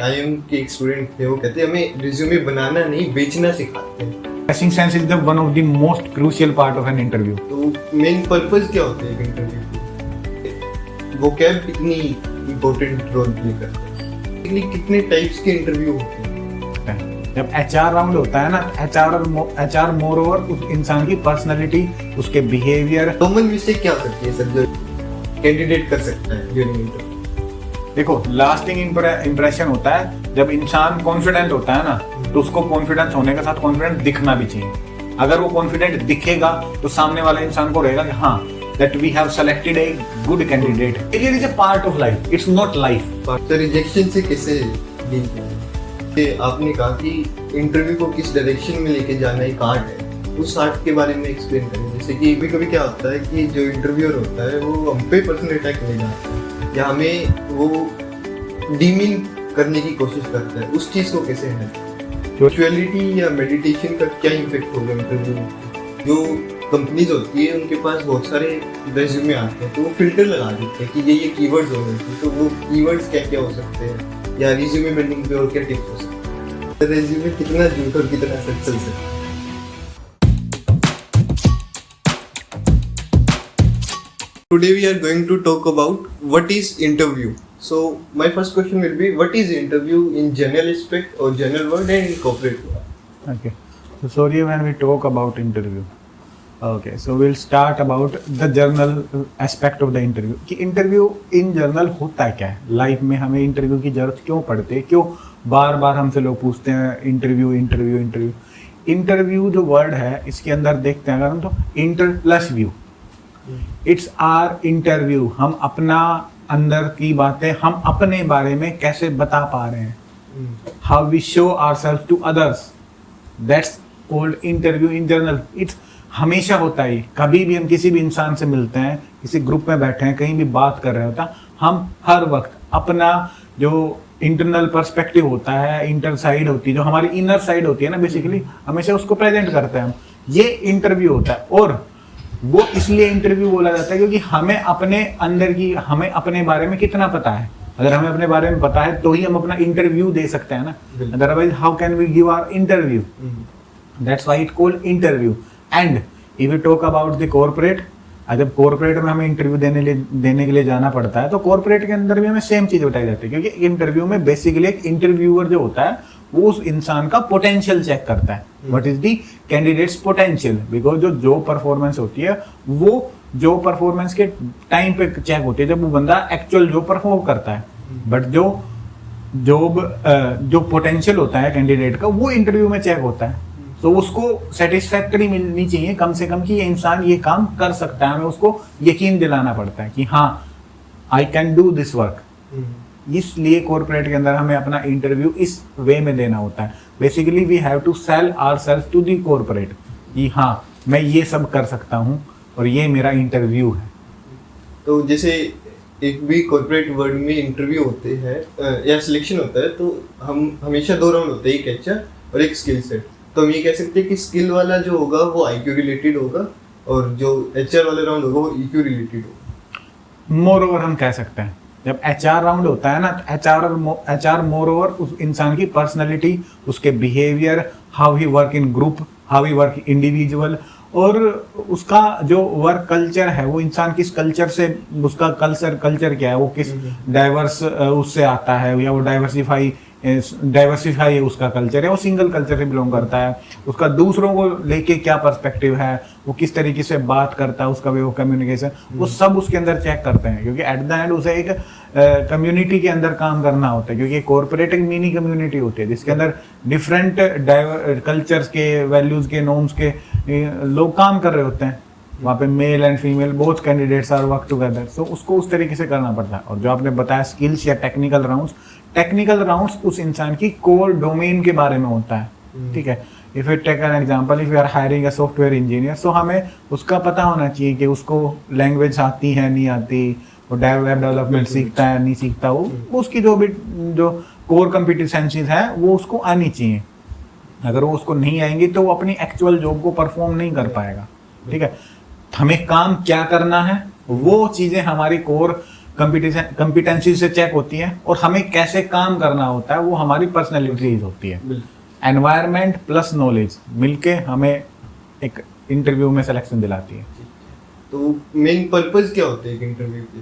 IM के एक student थे, वो कहते हैं हमें रिज्यूमे बनाना नहीं बेचना सिखाते हैं। Dressing sense is the one of the most crucial part of an interview. तो मेन पर्पस क्या होता है एक इंटरव्यू की? वो कैब कितनी इम्पोर्टेंट रोल प्ले करता है? कितने टाइप्स के इंटरव्यू होते हैं? जब एचआर राउंड होता है ना, एचआर मोर ओवर उस इंसान की पर्सनालिटी, उसके बिहेवियर। कॉमन मिस्टेक क्या करती है सर जो कैंडिडेट कर सकता है ड्यूरिंग इंटरव्यू? देखो, लास्टिंग इंप्रेशन होता है जब इंसान कॉन्फिडेंट होता है ना, तो उसको कॉन्फिडेंस होने के साथ कॉन्फिडेंट दिखना भी चाहिए। अगर वो कॉन्फिडेंट दिखेगा तो सामने वाले इंसान को रहेगा कि हाँ, that we have selected a good candidate. Failure is a part of life. It's not life. तो रिजेक्शन से कैसे डील करें? आपने कहा कि इंटरव्यू को किस डायरेक्शन में लेके जाना एक आर्ट है, उस आर्ट के बारे में एक्सप्लेन करें। जैसे कि कभी क्या होता है कि जो इंटरव्यूअर होता है वो हम पे पर्सनल अटैक ले जाता है या हमें वो डीमीन करने की कोशिश करता है, उस चीज़ को कैसे है? स्पिरिचुअलिटी या मेडिटेशन का क्या इम्पैक्ट होगा इंटरव्यू में? जो कंपनीज होती है उनके पास बहुत सारे रेज्यूमे आते हैं, तो वो फिल्टर लगा देते हैं कि ये कीवर्ड्स हो गए, तो वो कीवर्ड्स क्या क्या हो सकते हैं या रिज्यूमे बिल्डिंग पे और क्या टिप्स हो सकते हैं? रेज्यूमे कितना झूठ और कितना सच चल सकता है? Today we are going to talk about what is interview. So my first question will be, what is interview in general aspect or general word and in corporate word? Okay. So sorry when we talk about interview. Okay. So we'll start about the general aspect of the interview. कि interview in general होता क्या है? Life में हमें interview की जरूरत क्यों पड़ती है? क्यों बार बार हमसे लोग पूछते हैं interview interview interview? Interview जो word है इसके अंदर देखते हैं अगर हम तो inter plus view. It's are interview. हम अपना अंदर की बातें हम अपने बारे में कैसे बता पा रहे हैं, how we show ourself to others, that's called interview in general. It's हमेशा होता है, कभी भी हम किसी भी इंसान से मिलते हैं, किसी ग्रुप में बैठे हैं, कहीं भी बात कर रहे होता है, हम हर वक्त अपना जो इंटरनल पर्सपेक्टिव होता है, इंटर साइड होती है, जो हमारी इनर साइड होती है ना, बेसिकली हमेशा उसको प्रेजेंट करते हैं हम। ये इंटरव्यू होता है और वो इसलिए इंटरव्यू बोला जाता है क्योंकि हमें अपने अंदर की, हमें अपने बारे में कितना पता है। अगर हमें अपने बारे में पता है तो ही हम अपना इंटरव्यू दे सकते हैं ना, otherwise how can we give our interview? That's why it called interview. And if you talk about the corporate, जब कॉर्पोरेट में हमें इंटरव्यू देने के लिए जाना पड़ता है तो कॉर्पोरेट के अंदर भी हमें सेम चीज बताई जाती है, क्योंकि इंटरव्यू में बेसिकली एक इंटरव्यूअर जो होता है वो उस इंसान का पोटेंशियल चेक करता है। What is the candidates potential, because जो परफॉर्मेंस होती है वो जो परफॉर्मेंस के टाइम पे चेक होती है जब वो बंदा एक्चुअल जो परफॉर्म करता है, बट जो पोटेंशियल होता है कैंडिडेट का वो इंटरव्यू में चेक होता है। तो उसको सेटिस्फैक्टरी मिलनी चाहिए कम से कम कि ये इंसान ये काम कर सकता है, हमें उसको यकीन दिलाना पड़ता है कि हाँ I can do this work. इसलिए कॉर्पोरेट के अंदर हमें अपना इंटरव्यू इस वे में देना होता है। Basically we have to sell ourself to the corporate कि हाँ मैं ये सब कर सकता हूँ और ये मेरा इंटरव्यू है। तो जैसे एक भी कॉर्पोरेट वर्ल्ड में इंटरव्यू होते हैं या सिलेक्शन होता है तो हम हमेशा दो राउंड होते हैं, एक एचआर और एक स्किल सेट। तो हम ये कह सकते हैं कि स्किल वाला जो होगा वो आईक्यू रिलेटेड होगा और जो एचआर वाला राउंड होगा वो ईक्यू रिलेटेड होगा। मोर ओवर हम कह सकते हैं जब एचआर राउंड होता है ना, एचआर मोर ओवर उस इंसान की पर्सनालिटी, उसके behaviour, how he work in group, how he work individual, और उसका जो वर्क कल्चर है वो इंसान किस कल्चर से, उसका कल्चर क्या है, वो किस डाइवर्स उससे आता है या वो डाइवर्सिफाई है उसका कल्चर है, वो सिंगल कल्चर से बिलोंग करता है, उसका दूसरों को लेके क्या पर्सपेक्टिव है, वो किस तरीके से बात करता है, उसका वे वो कम्युनिकेशन, वो सब उसके अंदर चेक करते हैं। क्योंकि एट द एंड उसे एक कम्युनिटी के अंदर काम करना होता है, क्योंकि कॉर्पोरेट एक मिनी कम्युनिटी होती है जिसके अंदर डिफरेंट कल्चर्स के, वैल्यूज के, नॉर्म्स के लोग काम कर रहे होते हैं। वहाँ पे male and female both candidates are work together, तो उसको उस तरीके से करना पड़ता है। और जो आपने बताया स्किल्स या टेक्निकल राउंड्स उस इंसान की कोर डोमेन के बारे में होता है। ठीक है, if you take an example, if you are hiring a software engineer, so हमें उसका पता होना चाहिए कि उसको लैंग्वेज आती है नहीं आती, वो वेब डेवलपमेंट सीखता है नहीं सीखता, वो उसकी जो कोर कॉम्पिटेंसीज है वो उसको आनी चाहिए। अगर वो उसको नहीं आएंगी तो वो अपनी एक्चुअल जॉब को परफॉर्म नहीं कर पाएगा। ठीक है, हमें काम क्या करना है वो चीजें हमारी कोर कंपिटेंसी से चेक होती है, और हमें कैसे काम करना होता है वो हमारी पर्सनैलिटीज होती है। एनवायरनमेंट प्लस नॉलेज मिलके हमें एक इंटरव्यू में सिलेक्शन दिलाती है। तो मेन पर्पस क्या होता है एक इंटरव्यू के?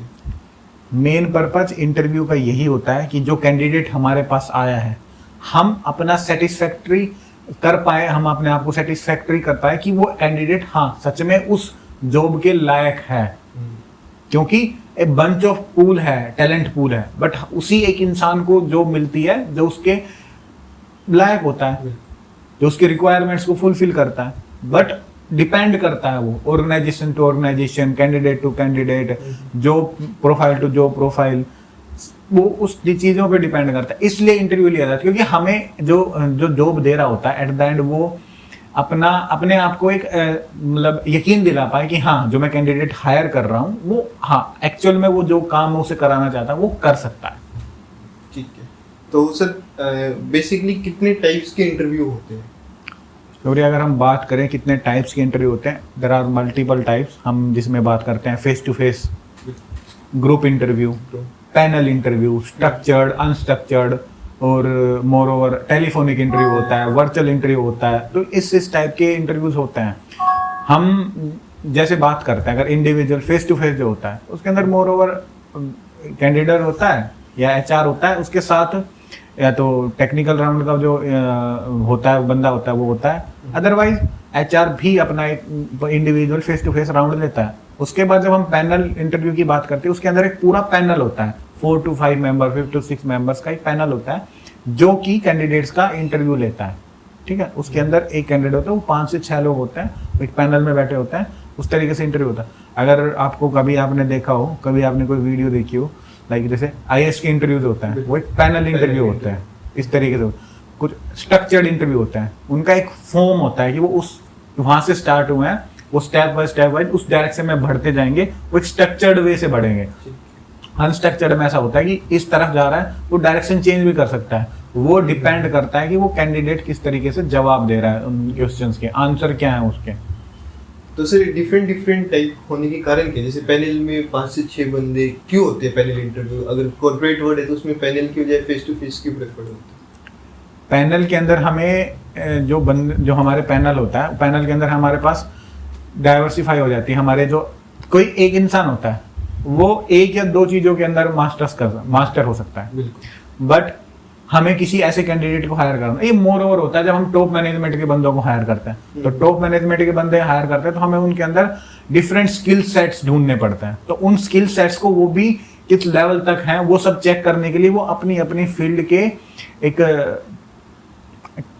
मेन पर्पज इंटरव्यू का यही होता है कि जो कैंडिडेट हमारे पास आया है, हम अपना सेटिस्फैक्ट्री कर पाए, हम अपने आप को सेटिस्फैक्ट्री कर पाए कि वो कैंडिडेट हाँ सच में उस जॉब के लायक है। क्योंकि एक बंच ऑफ पूल है, टैलेंट पूल है, बट उसी एक इंसान को जॉब मिलती है जो उसके लायक होता है, जो उसके रिक्वायरमेंट्स को फुलफिल करता है। बट डिपेंड करता है वो organisation to organisation, candidate to candidate, job profile to job profile, वो उस चीजों पे डिपेंड करता है। इसलिए इंटरव्यू लिया जाता है क्योंकि हमें जो जॉब दे रहा होता है एट द एंड वो अपने आप को एक मतलब यकीन दिला पाए कि हाँ जो मैं कैंडिडेट हायर कर रहा हूँ वो हाँ एक्चुअल में वो जो काम मैं उसे कराना चाहता है वो कर सकता है। ठीक है। तो सर बेसिकली कितने टाइप्स के इंटरव्यू होते हैं? सॉरी, अगर हम बात करें कितने टाइप्स के इंटरव्यू होते हैं, देयर आर मल्टीपल टाइप्स। हम जिसमें बात करते हैं face to face, group interview, panel interview, structured, unstructured, और मोर ओवर टेलीफोनिक इंटरव्यू होता है, वर्चुअल इंटरव्यू होता है। तो इस टाइप के इंटरव्यूज होते हैं। हम जैसे बात करते हैं अगर इंडिविजुअल फेस टू फेस जो होता है उसके अंदर मोर ओवर कैंडिडेट होता है या एचआर होता है, उसके साथ या तो टेक्निकल राउंड का जो होता है बंदा होता है वो होता है, अदरवाइज एचआर भी अपना एक individual face to face round लेता है। उसके बाद जब हम पैनल इंटरव्यू की बात करते हैं उसके अंदर एक पूरा पैनल होता है, 4 to 5 मेंबर, 5 to 6 मेंबर्स का एक पैनल होता है जो कि कैंडिडेट्स का इंटरव्यू लेता है। ठीक है, उसके अंदर एक कैंडिडेट होता है, वो 5 से 6 लोग होते हैं, एक पैनल में बैठे होते हैं, उस तरीके से इंटरव्यू होता है। अगर आपको कभी आपने देखा हो, कभी आपने कोई वीडियो देखी हो, लाइक जैसे आईएएस के इंटरव्यूज होता है, वो एक पैनल इंटरव्यू होता है, इस तरीके से। कुछ स्ट्रक्चर्ड इंटरव्यू होता है, उनका एक फॉर्म होता है कि वो उस वहां से स्टार्ट हुए हैं, वो स्टेप बाय वाइज उस डायरेक्शन में बढ़ते जाएंगे, वो एक स्ट्रक्चर्ड वे से बढ़ेंगे। अनस्ट्रक्चर्ड में ऐसा होता है कि इस तरफ जा रहा है, वो डायरेक्शन चेंज भी कर सकता है। वो डिपेंड करता है कि वो कैंडिडेट किस तरीके से जवाब दे रहा है उन क्वेश्चंस के, आंसर क्या है उसके। तो सर डिफरेंट टाइप होने के कारण क्या? जैसे पैनल में 5 से 6 बंदे क्यों होते हैं पैनल इंटरव्यू? अगर कॉर्पोरेट वर्ल्ड है तो उसमें पैनल की बजाय फेस टू फेस क्यों प्रेफर होता है? पैनल के अंदर हमें जो हमारे पैनल होता है, पैनल के अंदर हमारे पास डाइवर्सिफाई हो जाती है। हमारे जो कोई एक इंसान होता है वो 1 या 2 चीजों के अंदर मास्टर हो सकता है, बट हमें किसी ऐसे कैंडिडेट को हायर करना, ये मोर ओवर होता है जब हम टॉप मैनेजमेंट के बंदों को हायर करते हैं। तो टॉप मैनेजमेंट के बंदे हायर करते हैं तो हमें उनके अंदर डिफरेंट स्किल सेट्स ढूंढने पड़ते हैं। तो उन स्किल सेट्स को वो भी किस लेवल तक हैं वो सब चेक करने के लिए वो अपनी अपनी फील्ड के एक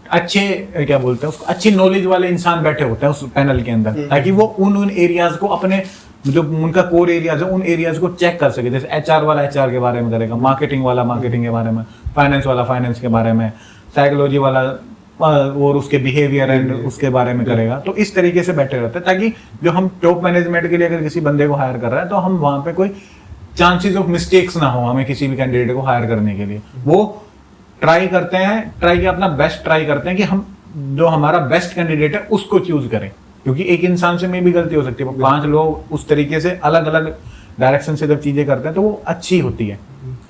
अच्छे क्या बोलते हैं उसको, अच्छी नॉलेज वाले इंसान बैठे होते हैं उस पैनल के अंदर, ताकि वो उन एरियाज को अपने जो उनका कोर एरियाज है उन एरियाज को चेक कर सके। जैसे एचआर वाला एचआर के बारे में करेगा, मार्केटिंग वाला मार्केटिंग के बारे में, फाइनेंस वाला फाइनेंस के बारे में, साइकोलॉजी वाला और उसके बिहेवियर एंड उसके बारे में करेगा। तो इस तरीके से बैठे रहते हैं ताकि जो हम टॉप मैनेजमेंट के लिए अगर किसी बंदे को हायर कर रहे हैं तो हम वहां पे कोई चांसेस ऑफ मिस्टेक्स ना हो हमें किसी भी कैंडिडेट को हायर करने के लिए। वो ट्राई करते हैं, अपना बेस्ट ट्राई करते हैं कि हम जो हमारा बेस्ट कैंडिडेट है उसको चूज करें, क्योंकि एक इंसान से में भी गलती हो सकती है। 5 लोग उस तरीके से अलग अलग डायरेक्शन से जब चीजें करते हैं तो वो अच्छी होती है।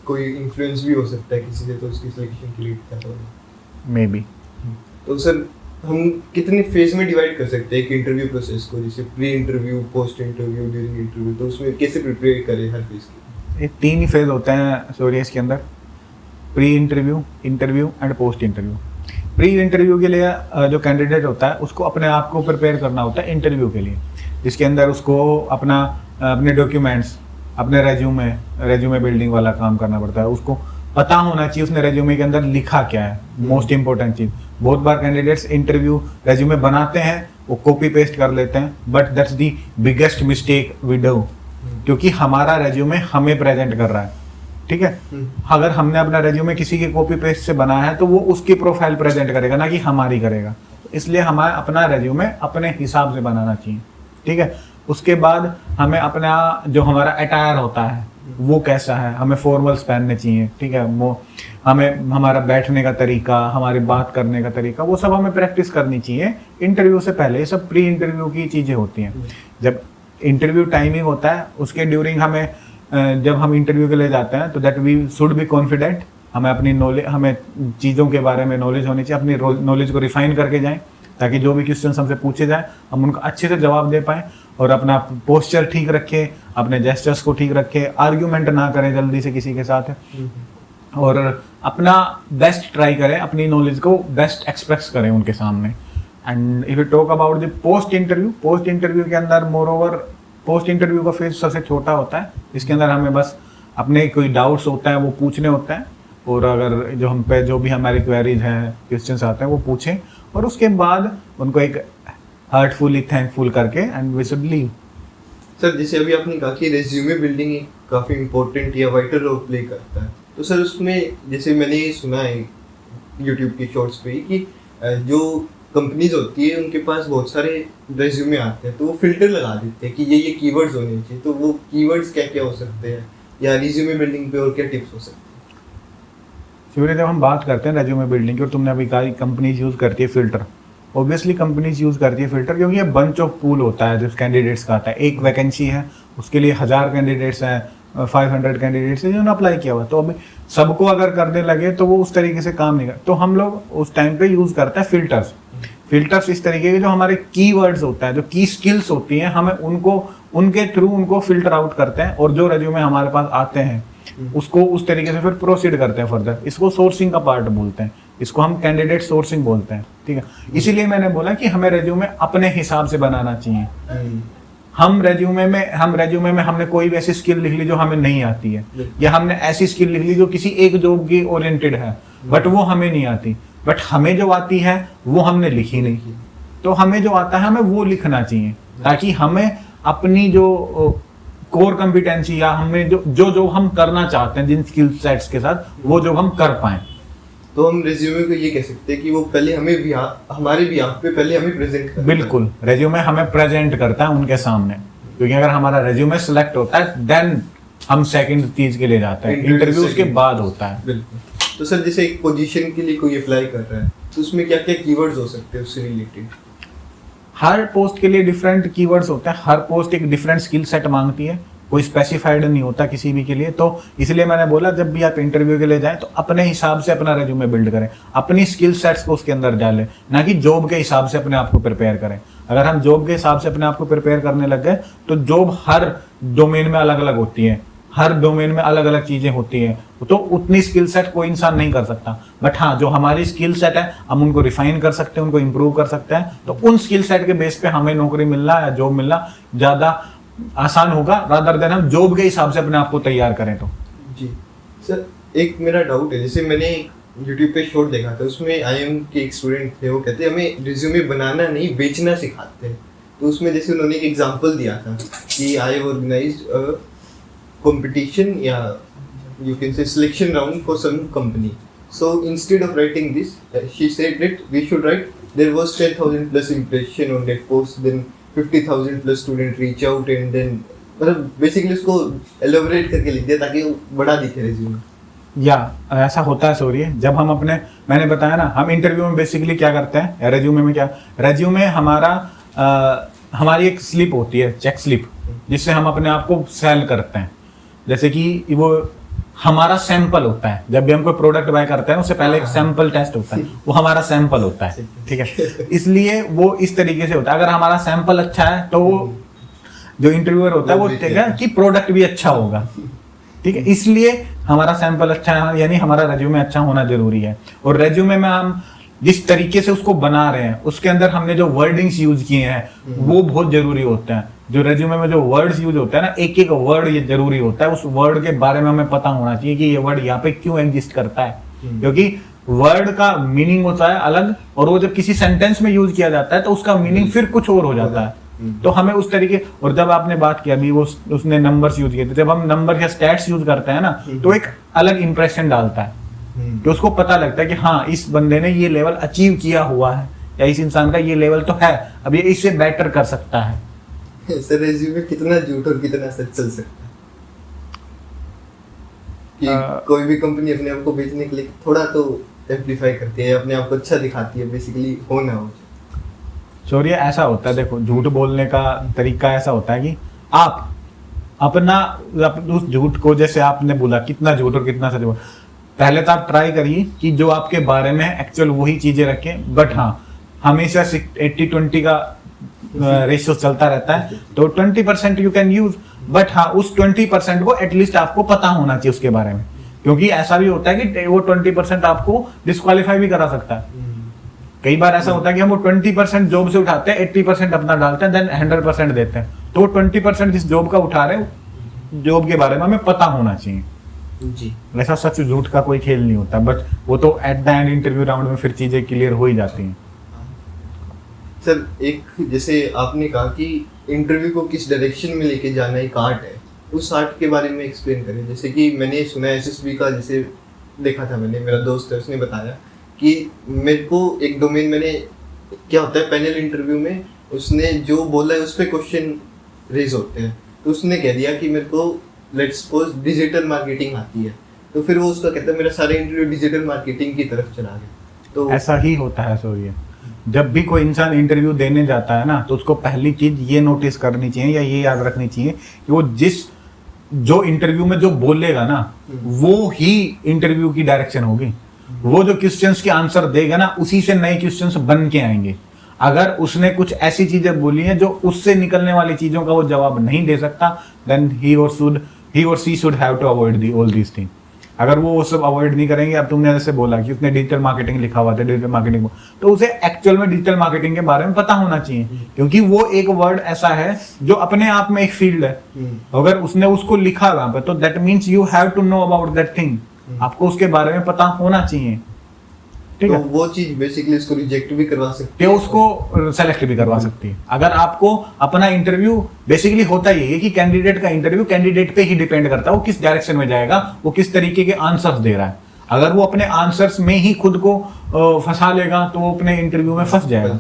कोई इन्फ्लुएंस भी हो सकता है किसी से, तो उसकी सिलेक्शन के लिए मे बी। तो सर हम कितने फेज में डिवाइड कर सकते हैं एक इंटरव्यू प्रोसेस को, जैसे pre interview, post interview, during interview, तो उसमें कैसे प्रिपेयर करें हर फेज के? ये 3 ही फेज होते हैं सॉरी इसके अंदर, pre interview, interview and post interview. Pre interview के लिए जो कैंडिडेट होता है उसको अपने आप को प्रिपेयर करना होता है इंटरव्यू के लिए, जिसके अंदर उसको अपने डॉक्यूमेंट्स, अपने रेज्यूमे बिल्डिंग वाला काम करना पड़ता है। उसको पता होना चाहिए उसने रेज्यूमे के अंदर लिखा क्या है, मोस्ट इंपॉर्टेंट चीज। बहुत बार कैंडिडेट्स इंटरव्यू रेज्यूमे बनाते हैं, वो कॉपी पेस्ट कर लेते हैं, but that's the biggest mistake we do, क्योंकि हमारा रेज्यूमे हमें प्रेजेंट कर रहा है। ठीक है, अगर हमने अपना रेज्यूमे किसी के कॉपी पेस्ट से बनाया है तो वो उसकी प्रोफाइल प्रेजेंट करेगा, ना कि हमारी करेगा। इसलिए हमें अपना रेज्यूमे अपने हिसाब से बनाना चाहिए। ठीक है, उसके बाद हमें अपना जो हमारा अटायर होता है वो कैसा है, हमें फॉर्मल्स पहनने चाहिए। ठीक है, वो हमें हमारा बैठने का तरीका, हमारी बात करने का तरीका, वो सब हमें प्रैक्टिस करनी चाहिए इंटरव्यू से पहले। ये सब प्री इंटरव्यू की चीजें होती हैं। जब इंटरव्यू टाइमिंग होता है उसके ड्यूरिंग हमें जब हम इंटरव्यू के लिए जाते हैं तो that we should be confident, हमें अपनी नॉलेज, हमें चीज़ों के बारे में नॉलेज होनी चाहिए, अपनी नॉलेज को रिफाइन करके जाएं ताकि जो भी क्वेश्चन हमसे पूछे जाए हम उनको अच्छे से जवाब दे पाएँ, और अपना पोस्चर ठीक रखें, अपने जेस्चर्स को ठीक रखें, आर्ग्यूमेंट ना करें जल्दी से किसी के साथ, और अपना बेस्ट ट्राई करें, अपनी नॉलेज को बेस्ट एक्सप्रेस करें उनके सामने। And if you talk about the post interview के अंदर मोर ओवर पोस्ट इंटरव्यू का फेज सबसे छोटा होता है, इसके अंदर हमें बस अपने कोई डाउट्स होता है वो पूछने होते हैं, और अगर जो हम पे जो भी हमारी क्वेरीज हैं, क्वेश्चंस आते हैं वो पूछें, और उसके बाद उनको एक हार्टफुली थैंकफुल करके and we should leave. Sir जैसे अभी आपने कहा कि रेज्यूमे बिल्डिंग एक काफ़ी इंपॉर्टेंट या वाइटल रोल प्ले करता है, तो सर उसमें जैसे मैंने सुना है यूट्यूब के शॉर्ट्स पे कि जो कंपनीज होती है उनके पास बहुत सारे रेज्यूमे आते हैं, तो वो फिल्टर लगा देते हैं कि ये कीवर्ड्स होने चाहिए, तो वो कीवर्ड्स क्या क्या हो सकते हैं, या रेज्यूमे बिल्डिंग पे और क्या टिप्स हो सकते हैं? शिवरे, जब हम बात करते हैं रेज्यूमे बिल्डिंग की, और तुमने अभी कहा कंपनीज यूज़ करती है फिल्टर, ऑब्वियसली कंपनीज यूज़ करती है फिल्टर क्योंकि ये बंच ऑफ पूल होता है जो कैंडिडेट्स का आता है। एक वैकेंसी है, उसके लिए 1000 कैंडिडेट्स हैं, 500 कैंडिडेट्स हैं जिन्होंने अप्लाई किया हुआ, तो अभी सबको अगर करने लगे तो वो उस तरीके से काम नहीं कर, तो हम लोग उस टाइम पे यूज़ करते हैं फिल्टर्स इस तरीके के जो हमारे कीवर्ड्स होता है, जो की स्किल्स होती हैं, हमें उनको उनके थ्रू उनको फिल्टर आउट करते हैं, और जो रेज्यूमे हमारे पास आते हैं उसको उस तरीके से फिर प्रोसीड करते हैं फर्दर। इसको सोर्सिंग का पार्ट बोलते हैं, इसको हम कैंडिडेट सोर्सिंग बोलते हैं, ठीक है। इसीलिए मैंने बोला कि हमें रेज्यूमे अपने हिसाब से बनाना चाहिए। हम रेज्यूमे में हमने कोई भी ऐसी स्किल लिख ली जो हमें नहीं आती है, या हमने ऐसी स्किल लिख ली जो किसी एक जॉब की ओरिएंटेड है बट वो हमें नहीं आती, बट हमें जो आती है वो हमने लिखी नहीं, तो हमें जो आता है हमें वो लिखना चाहिए, ताकि हमें अपनी जो कोर कॉम्पिटेंसी या हमें जो हम करना चाहते हैं जिन स्किल सेट्स के साथ वो जो हम कर पाए। तो हम रेज्यूमे को ये कह सकते हैं कि वो पहले हमें हमारे बिहाफ पे पहले हमें प्रेजेंट करता है। बिल्कुल, रेज्यूमे हमें प्रेजेंट करता है उनके सामने, क्योंकि अगर हमारा रेज्यूमे सिलेक्ट होता है देन हम सेकंड चीज के लिए जाते हैं, इंटरव्यू उसके बाद होता है। बिल्कुल। तो सर जैसे एक पोजीशन के लिए कोई अप्लाई कर रहा है तो उसमें क्या क्या कीवर्ड्स हो सकते हैं उससे रिलेटेड? हर पोस्ट के लिए डिफरेंट कीवर्ड्स होते हैं, हर पोस्ट एक डिफरेंट स्किल सेट मांगती है, कोई स्पेसिफाइड नहीं होता किसी भी के लिए। तो इसलिए मैंने बोला जब भी आप इंटरव्यू के लिए जाएं तो अपने हिसाब से अपना रेज्यूमे बिल्ड करें, अपनी स्किल सेट्स को उसके अंदर डालें, ना कि जॉब के हिसाब से अपने आप को प्रिपेयर करें। अगर हम जॉब के हिसाब से अपने आप को प्रिपेयर करने लग गए तो जॉब हर डोमेन में अलग अलग होती है, हर डोमेन में अलग अलग चीजें होती हैं, तो उतनी स्किल सेट कोई इंसान नहीं कर सकता। बट हाँ, जो हमारी स्किल सेट है हम उनको रिफाइन कर सकते हैं, उनको इम्प्रूव कर सकते हैं, तो उन स्किल सेट के बेस पे हमें नौकरी मिलना या जॉब मिलना ज्यादा आसान होगा, रादर देन हम जॉब के हिसाब से अपने आप को तैयार करें। तो जी सर, एक मेरा डाउट है, जैसे मैंने यूट्यूब पे शॉर्ट देखा था, उसमें IIM के एक स्टूडेंट थे, वो कहते हैं हमें रिज्यूमे बनाना नहीं बेचना सिखाते हैं। तो उसमें जैसे उन्होंने एक एग्जांपल दिया था कि आई organised competition, you can say selection round for some company. So instead of writing this, she said that we should write there was 10,000 plus impression on that post, then 50,000 plus student reach out, and then मतलब basically उसको elaborate करके लिख दिया ताकि वो बड़ा दिखे resume. या ऐसा होता है सॉरी, जब हम अपने, मैंने बताया ना, हम इंटरव्यू में बेसिकली क्या करते हैं, या रेज्यूमे में क्या, रेज्यूमे हमारी एक स्लिप होती है, चेक स्लिप, जिससे हम अपने आप को सेल करते हैं। जैसे कि वो हमारा सैंपल होता है, जब भी हम कोई प्रोडक्ट बाय करते हैं उससे पहले एक सैंपल टेस्ट होता है, वो हमारा सैंपल होता है, ठीक है। इसलिए वो इस तरीके से होता है, अगर हमारा सैंपल अच्छा है तो वो जो इंटरव्यूअर होता है वो देखेगा कि प्रोडक्ट भी अच्छा होगा, ठीक है। इसलिए हमारा सैंपल अच्छा है, यानी हमारा रेज्यूमे अच्छा होना जरूरी है। और रेज्यूमे में हम जिस तरीके से उसको बना रहे हैं उसके अंदर हमने जो वर्डिंग्स यूज किए हैं वो बहुत जरूरी होते हैं। जो रेज्यूमे में जो वर्ड्स यूज होता है ना, एक एक वर्ड ये जरूरी होता है, उस वर्ड के बारे में हमें पता होना चाहिए कि ये वर्ड यहाँ पे क्यों एग्जिस्ट करता है, क्योंकि वर्ड का मीनिंग होता है अलग, और वो जब किसी सेंटेंस में यूज किया जाता है तो उसका मीनिंग फिर कुछ और हो जाता है। तो हमें उस तरीके, और जब आपने बात किया अभी वो उसने नंबर्स यूज किए थे, जब हम नंबर या स्टैट्स यूज करते हैं ना तो एक अलग इंप्रेशन डालता है, तो उसको पता लगता है कि हाँ इस बंदे ने ये लेवल अचीव किया हुआ है, या इस इंसान का ये लेवल तो है, अब ये इससे बेटर कर सकता है। सर रेज्यूमे कितना झूठ और कितना सच चल सकता है कि कोई भी कंपनी अपने आप को बेचने के लिए थोड़ा तो एम्प्लीफाई करती है, अपने आप को अच्छा दिखाती है, बेसिकली हो ना हो। चोरिया ऐसा होता है, देखो झूठ बोलने का तरीका ऐसा होता है कि आप अपना उस झूठ को, जैसे आपने बोला कितना झूठ और कितना सच बोला, पहले तो आप ट्राई करिए कि जो आपके बारे में एक्चुअल वही चीजें रखें। बट हाँ, हमेशा 80-20 का रेशियो चलता रहता है, तो 20% यू कैन यूज। बट हाँ, उस 20% को एटलीस्ट आपको पता होना चाहिए उसके बारे में, क्योंकि ऐसा भी होता है कि वो 20% आपको डिस्क्वालीफाई भी करा सकता है। कई बार ऐसा होता है कि हम वो 20% जॉब से उठाते हैं, 80% अपना डालते हैं, देन 100% देते हैं। तो 20% जिस जॉब का उठा रहे हैं, जॉब के बारे में हमें पता होना चाहिए जी। वैसा सच झूठ का कोई खेल नहीं होता, बट वो तो at the end interview round में फिर चीजें क्लियर हो ही जाती हैं। सर, एक जैसे आपने कहा कि इंटरव्यू को किस डायरेक्शन में लेके जाना एक आर्ट है, उस आर्ट के बारे में एक्सप्लेन करें। जैसे कि मैंने सुना है एसएसबी का, जैसे देखा था मैंने, मेरा दोस्त है उसने बताया कि मेरे को एक डोमेन, मैंने क्या होता है पैनल इंटरव्यू में उसने जो बोला है उस पर क्वेश्चन रेज होते हैं, तो उसने कह दिया कि मेरे को लेट्स सपोज डिजिटल मार्केटिंग आती है, तो फिर वो उसका कहता है मेरा सारा इंटरव्यू डिजिटल मार्केटिंग की तरफ चला गया। तो ऐसा ही होता है। सो ये जब भी कोई इंसान इंटरव्यू देने जाता है ना, तो उसको पहली चीज ये नोटिस करनी चाहिए या ये याद रखनी चाहिए कि वो जो इंटरव्यू में जो बोलेगा ना, वो ही इंटरव्यू की डायरेक्शन होगी। वो जो क्वेश्चंस के आंसर देगा ना, उसी से नए क्वेश्चंस बन के आएंगे। अगर उसने कुछ ऐसी चीजें बोली हैं जो उससे निकलने वाली चीजों का वो जवाब नहीं दे सकता, देन ही और she should have to avoid all these thing. अगर वो सब अवॉइड नहीं करेंगे, अब तुमने जैसे बोला कि उसने डिजिटल मार्केटिंग लिखा हुआ था, डिजिटल मार्केटिंग, तो उसे एक्चुअल में डिजिटल मार्केटिंग के बारे में पता होना चाहिए, क्योंकि वो एक वर्ड ऐसा है जो अपने आप में एक फील्ड है। अगर उसने उसको लिखा वहां पे, तो that means you have to know about that thing. आपको उसके बारे में पता होना चाहिए, ठीक है। तो वो चीज बेसिकली उसको रिजेक्ट भी करवा सकती है, उसको सेलेक्ट भी करवा सकती है। अगर आपको अपना इंटरव्यू, बेसिकली होता यही है कि कैंडिडेट का इंटरव्यू कैंडिडेट पे ही डिपेंड करता है, वो किस डायरेक्शन में जाएगा, वो किस तरीके के आंसर्स दे रहा है। अगर वो अपने आंसर्स में ही खुद को फंसा लेगा, तो वो अपने इंटरव्यू में फंस जाएगा।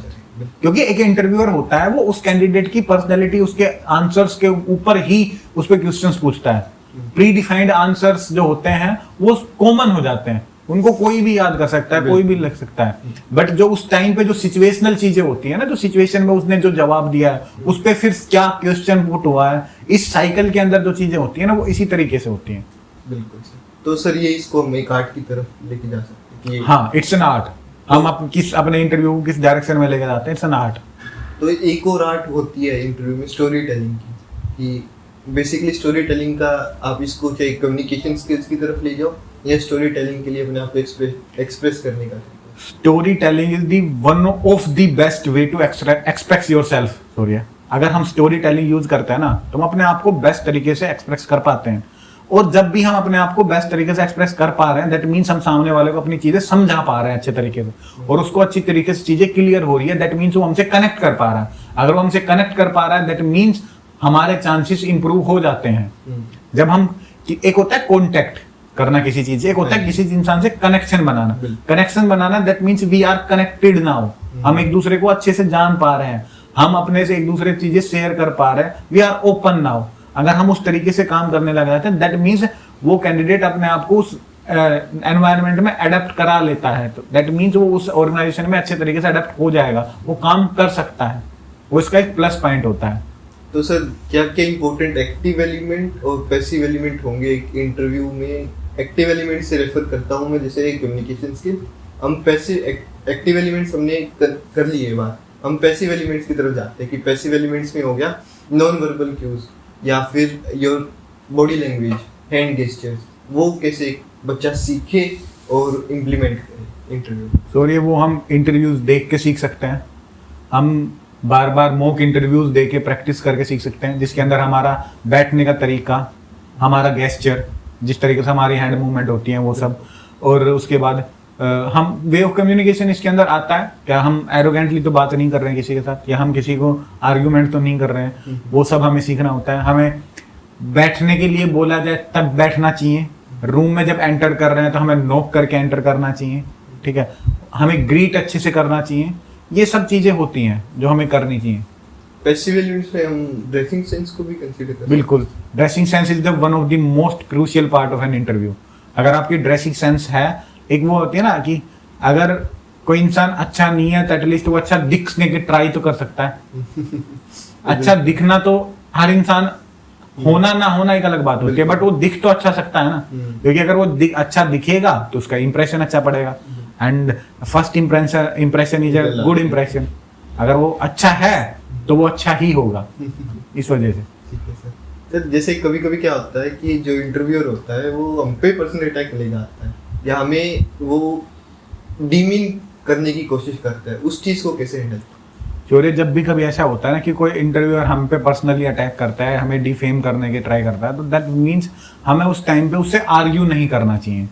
क्योंकि एक इंटरव्यूअर होता है, वो उस कैंडिडेट की पर्सनैलिटी, उसके आंसर्स के ऊपर ही उस पर क्वेश्चंस पूछता है। प्री डिफाइंड आंसर्स जो होते हैं वो कॉमन हो जाते हैं, उनको कोई भी याद कर सकता है, कोई भी लिख सकता है। बट जो उस टाइम पे जो सिचुएशनल चीजें होती है ना, जो सिचुएशन में उसने जो जवाब दिया है, उस पे फिर क्या क्वेश्चन पुट हुआ है, इस साइकिल के अंदर जो चीजें होती है ना, वो इसी तरीके से होती हैं। बिल्कुल सर। तो सर ये इसको हम एक आर्ट की तरफ लेके जा सकते हैं। हाँ, इट्स एन आर्ट। हम अपने इंटरव्यू को किस डायरेक्शन में लेके जाते हैं, इट्स एन आर्ट। तो एक और आर्ट होती है इंटरव्यू में स्टोरी टेलिंग की, कि बेसिकली स्टोरी टेलिंग का आप इसको चाहे कम्युनिकेशन स्किल्स की तरफ ले जाओ या स्टोरी टेलिंग के लिए अपने आप को एक्सप्रेस करने का तरीका। Story telling is the one of the best way to express yourself. Sorry, अगर हम स्टोरी टेलिंग यूज करते हैं ना, तो हम अपने आप को बेस्ट तरीके से एक्सप्रेस कर पाते हैं। और जब भी हम अपने आप को बेस्ट तरीके से एक्सप्रेस कर पा रहे हैं, दैट मीन्स हम सामने वाले को अपनी चीजें समझा पा रहे हैं अच्छे तरीके से, और उसको अच्छी तरीके से चीजें क्लियर हो रही है, दैट मीन्स वो हमसे कनेक्ट कर पा रहा है। अगर वो हमसे कनेक्ट कर पा रहा है, दैट मीन्स हमारे चांसेस इंप्रूव हो जाते हैं। जब हम, एक होता है कॉन्टेक्ट करना किसी चीज से, एक होता है किसी इंसान से कनेक्शन बनाना, that means we are connected now. हम एक दूसरे को अच्छे से जान पा रहे हैं, हम अपने से एक दूसरे चीजें शेयर कर पा रहे हैं, वी आर ओपन नाउ। अगर हम उस तरीके से काम करने लग जाते हैं, दैट मीन्स वो कैंडिडेट अपने आप को उस एनवायरनमेंट में अडेप्ट करा लेता है, तो दैट मीन्स वो उस ऑर्गेनाइजेशन में अच्छे तरीके से अडेप्ट हो जाएगा, वो काम कर सकता है, वो इसका एक प्लस पॉइंट होता है। तो सर क्या क्या इंपॉर्टेंट एक्टिव एलिमेंट और पैसिव एलिमेंट होंगे एक इंटरव्यू में? एक्टिव एलिमेंट से रेफर करता हूँ मैं, जैसे कम्युनिकेशन स्किल। हम पैसिव एक्टिव एलिमेंट्स हमने कर लिए बात, हम पैसिव एलिमेंट्स की तरफ जाते हैं कि पैसिव एलिमेंट्स में हो गया नॉन वर्बल क्यूज या फिर your body language, hand gestures, वो कैसे एक बच्चा सीखे और इम्प्लीमेंट करे इंटरव्यू। सॉरी, वो हम इंटरव्यूज देख के सीख सकते हैं, हम बार बार मॉक इंटरव्यूज दे के प्रैक्टिस करके सीख सकते हैं, जिसके अंदर हमारा बैठने का तरीका, हमारा गेस्चर, जिस तरीके से हमारी हैंड मूवमेंट होती है, वो सब। और उसके बाद हम वे ऑफ कम्युनिकेशन इसके अंदर आता है, क्या हम एरोगेंटली तो बात नहीं कर रहे हैं किसी के साथ, या हम किसी को आर्ग्यूमेंट तो नहीं कर रहे हैं, वो सब हमें सीखना होता है। हमें बैठने के लिए बोला जाए तब बैठना चाहिए, रूम में जब एंटर कर रहे हैं तो हमें नॉक करके एंटर करना चाहिए, ठीक है, हमें ग्रीट अच्छे से करना चाहिए। ये सब चीजें होती हैं जो हमें करनी चाहिए। पैसिव एलिमेंट्स में हम ड्रेसिंग सेंस को भी कंसीडर करते हैं। बिल्कुल, dressing sense is the one of the most crucial part of an interview. अगर आपकी ड्रेसिंग सेंस है, एक वो होती है ना कि अगर कोई इंसान अच्छा नहीं है तो एटलीस्ट वो अच्छा दिखने की ट्राई तो कर सकता है। अच्छा दिखना तो हर इंसान होना ना होना एक अलग बात होती है, बट वो दिख तो अच्छा सकता है ना, क्योंकि अगर वो अच्छा दिखेगा तो उसका इंप्रेशन अच्छा पड़ेगा, and first impression is a good impression. अगर वो अच्छा है तो वो अच्छा ही होगा, इस वजह से। ठीक है सर। सर जैसे कभी कभी क्या होता है कि जो इंटरव्यूअर होता है वो हम पे पर्सनल अटैक लेगा आता है या हमें वो डीमीन करने की कोशिश करता है, उस चीज को कैसे हैंडल? चोरी, जब भी कभी ऐसा होता है ना कि कोई इंटरव्यूअर हम पे पर्सनली अटैक करता है, हमें डिफेम करने की ट्राई करता है, तो दैट मीन्स हमें उस टाइम पे उससे आर्ग्यू नहीं करना चाहिए,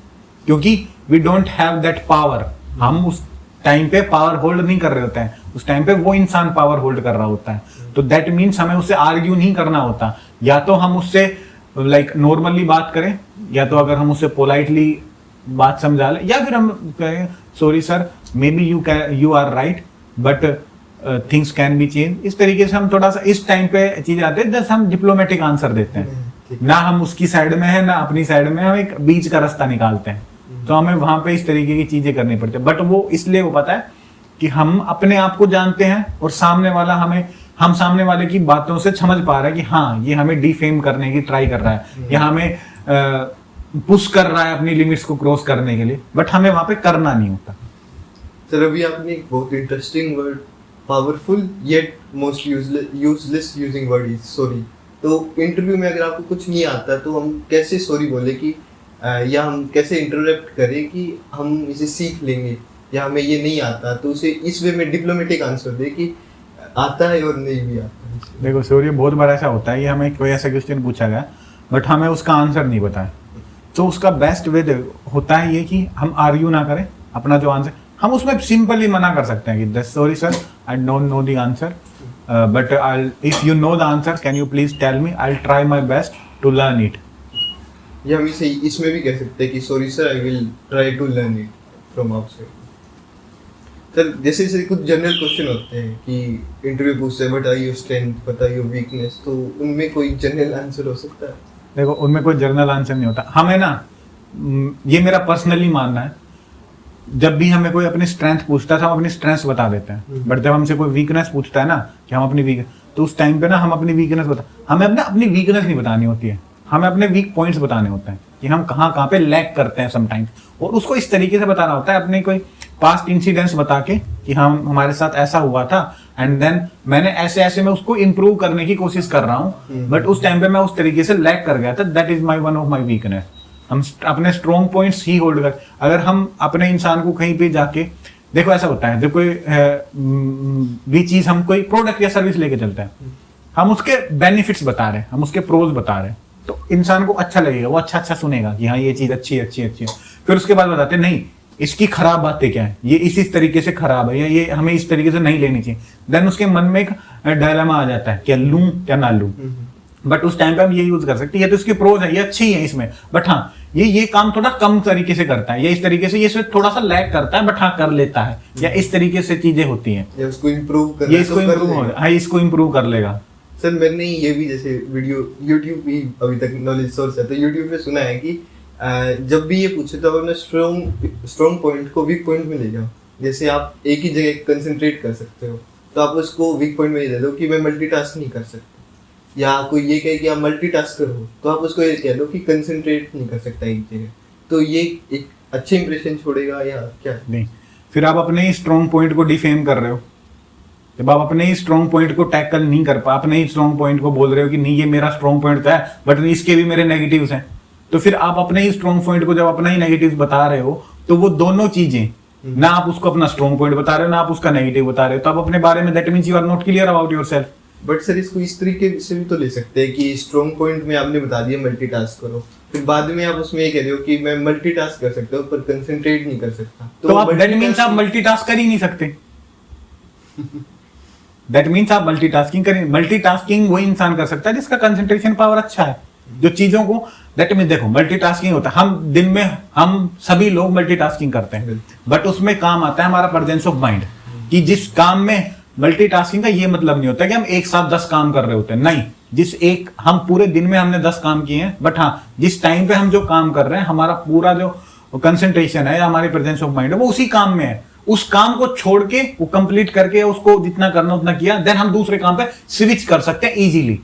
क्योंकि we don't have that power. हम उस टाइम पे पावर होल्ड नहीं कर रहे होते हैं, उस टाइम पे वो इंसान पावर होल्ड कर रहा होता है, तो दैट मीन्स हमें उससे आर्ग्यू नहीं करना होता। या तो हम उससे लाइक नॉर्मली बात करें, या तो अगर हम उससे पोलाइटली बात समझा ले, या फिर हम कहें sorry sir, maybe you are right but things can be change. इस तरीके से हम थोड़ा सा इस टाइम पे चीज आते हैं, जैसे हम डिप्लोमेटिक आंसर देते हैं, ना हम उसकी साइड में है ना अपनी साइड में, हम एक बीच का रास्ता निकालते हैं, तो हमें वहां पे इस तरीके की चीजें करनी पड़ती है। बट वो इसलिए वो पता है कि हम अपने आप को जानते हैं और सामने वाला हम सामने वाले की बातों से समझ पा रहे हैं कि हाँ ये हमें डिफेम करने की ट्राई कर रहा है, या हमें पुश कर रहा है अपनी लिमिट्स को क्रॉस करने के लिए, बट हमें वहां पे करना नहीं होता। सर अभी आपने एक बहुत interesting word, powerful yet most useless using word is sorry. तो इंटरव्यू में अगर आपको कुछ नहीं आता तो हम कैसे सॉरी बोले कि या हम कैसे इंटरप्ट करें कि हम इसे सीख लेंगे, या हमें ये नहीं आता तो उसे इस वे में डिप्लोमेटिक आंसर दे कि आता है और नहीं भी आता है। देखो सॉरी, बहुत बार ऐसा होता है, ये हमें कोई ऐसा क्वेश्चन पूछा गया बट हमें उसका आंसर नहीं पता है, तो उसका बेस्ट वे होता है ये कि हम आर्ग्यू ना करें, अपना जो आंसर हम उसमें सिंपली मना कर सकते हैं कि sorry sir, I don't know the answer but I if you know the answer can you please tell me, I will try my best to learn it. या हम इसे इसमें भी कह सकते हैं कि sorry sir, I will try to learn it from outside. Sir जैसे कुछ जनरल क्वेश्चन होते हैं कि इंटरव्यू पूछते हैं what are your strength, what are your weakness, तो उनमें कोई जनरल आंसर हो सकता है? देखो उनमें कोई जनरल आंसर नहीं होता। हमें ना, ये मेरा पर्सनली मानना है, जब भी हमें कोई अपनी स्ट्रेंथ पूछता है हम अपनी स्ट्रेंथ बता देते हैं, बट जब हमसे कोई वीकनेस पूछता है ना कि हम अपनी वीकनेस, तो उस टाइम पे ना हम अपनी वीकनेस हमें अपनी वीकनेस नहीं बतानी होती है, हमें अपने वीक पॉइंट्स बताने होते हैं कि हम कहाँ पे लैग करते हैं समटाइम्स, और उसको इस तरीके से बताना होता है, अपने कोई पास्ट इंसिडेंट्स बता के कि हमारे साथ ऐसा हुआ था एंड देन मैंने ऐसे मैं उसको इम्प्रूव करने की कोशिश कर रहा हूँ, बट उस टाइम पे मैं उस तरीके से लैग कर गया था, that is one of my weakness. हम अपने स्ट्रॉन्ग पॉइंट्स ही होल्ड कर, अगर हम अपने इंसान को कहीं पे जाके, देखो ऐसा होता है जब कोई भी चीज, हम कोई प्रोडक्ट या सर्विस लेके चलते हैं, हम उसके बेनिफिट्स बता रहे हैं, हम उसके प्रोज बता रहे हैं, तो इंसान को अच्छा लगेगा, वो अच्छा सुनेगा कि हाँ ये चीज अच्छी है। फिर उसके बाद बताते हैं नहीं इसकी खराब बातें क्या है, ये इस तरीके से खराब है, या ये हमें इस तरीके से नहीं लेनी चाहिए, देन उसके मन में एक डायलेमा आ जाता है क्या लूं क्या ना लूं। बट उस टाइम पे हम ये यूज कर सकते हैं, ये तो इसकी प्रोज है, ये अच्छी है इसमें, बट हाँ ये काम थोड़ा कम तरीके से करता है, या इस तरीके से ये थोड़ा सा लैग करता है, बट हाँ कर लेता है, या इस तरीके से चीजें होती हैं, या उसको इम्प्रूव कर, ये इसको इम्प्रूव कर लेगा। सर मैंने ये भी जैसे वीडियो यूट्यूब भी अभी तक नॉलेज सोर्स है, तो यूट्यूब पे सुना है कि जब भी ये पूछे तो आप अपने स्ट्रॉन्ग पॉइंट को वीक पॉइंट में ले जाओ। जैसे आप एक ही जगह कंसंट्रेट कर सकते हो, तो आप उसको वीक पॉइंट में ये दे दो कि मैं मल्टीटास्क नहीं कर सकता, या कोई ये कहे कि आप मल्टीटास्क करो, तो आप उसको ये कह दो कि कंसंट्रेट नहीं कर सकता एक जगह, तो ये एक अच्छे इंप्रेशन छोड़ेगा या क्या? नहीं, फिर आप अपने स्ट्रॉन्ग पॉइंट को डिफेम कर रहे हो, जब आप अपने ही स्ट्रॉन्ग पॉइंट को टैकल नहीं कर पा, अपने ही स्ट्रॉन्ग पॉइंट को बोल रहे हो कि नहीं ये मेरा स्ट्रॉन्ग पॉइंट है बट इसके भी मेरे नेगेटिव्स हैं, तो फिर आप अपने ही स्ट्रॉन्ग पॉइंट को जब अपना ही नेगेटिव्स बता रहे हो, तो वो दोनों चीजें, ना आप उसको अपना स्ट्रॉन्ग पॉइंट बता रहे हो ना आप उसका नेगेटिव बता रहे हो, तो आप अपने बारे में that means you are not clear about yourself. But sir इसको इस तरीके से भी तो ले सकते हैं कि स्ट्रॉन्ग पॉइंट में आपने बता दिया मल्टीटास्क करो, फिर बाद में आप उसमें ये कह रहे हो कि मैं मल्टीटास्क कर सकता हूँ पर कंसंट्रेट नहीं कर सकता, तो आप दैट मींस आप मल्टीटास्क कर ही नहीं सकते। दैट मीन्स आप मल्टीटास्किंग करें, मल्टीटास्किंग वही इंसान कर सकता है जिसका कंसंट्रेशन पावर अच्छा है, जो चीजों को, दैट मीन्स देखो मल्टीटास्किंग होता है, हम दिन में हम सभी लोग मल्टीटास्किंग करते हैं, बट उसमें काम आता है हमारा प्रेजेंस ऑफ माइंड, कि जिस काम में मल्टीटास्किंग का ये मतलब नहीं होता कि हम एक साथ 10 काम कर रहे होते हैं, नहीं, हम पूरे दिन में हमने 10 काम किए हैं, बट हाँ जिस टाइम पे हम जो काम कर रहे हैं हमारा पूरा जो कंसंट्रेशन है या हमारी प्रेजेंस ऑफ माइंड है वो उसी काम में है, उस काम को छोड़ के वो कंप्लीट करके उसको जितना करना उतना किया, देन हम दूसरे काम पे स्विच कर सकते हैं इजीली।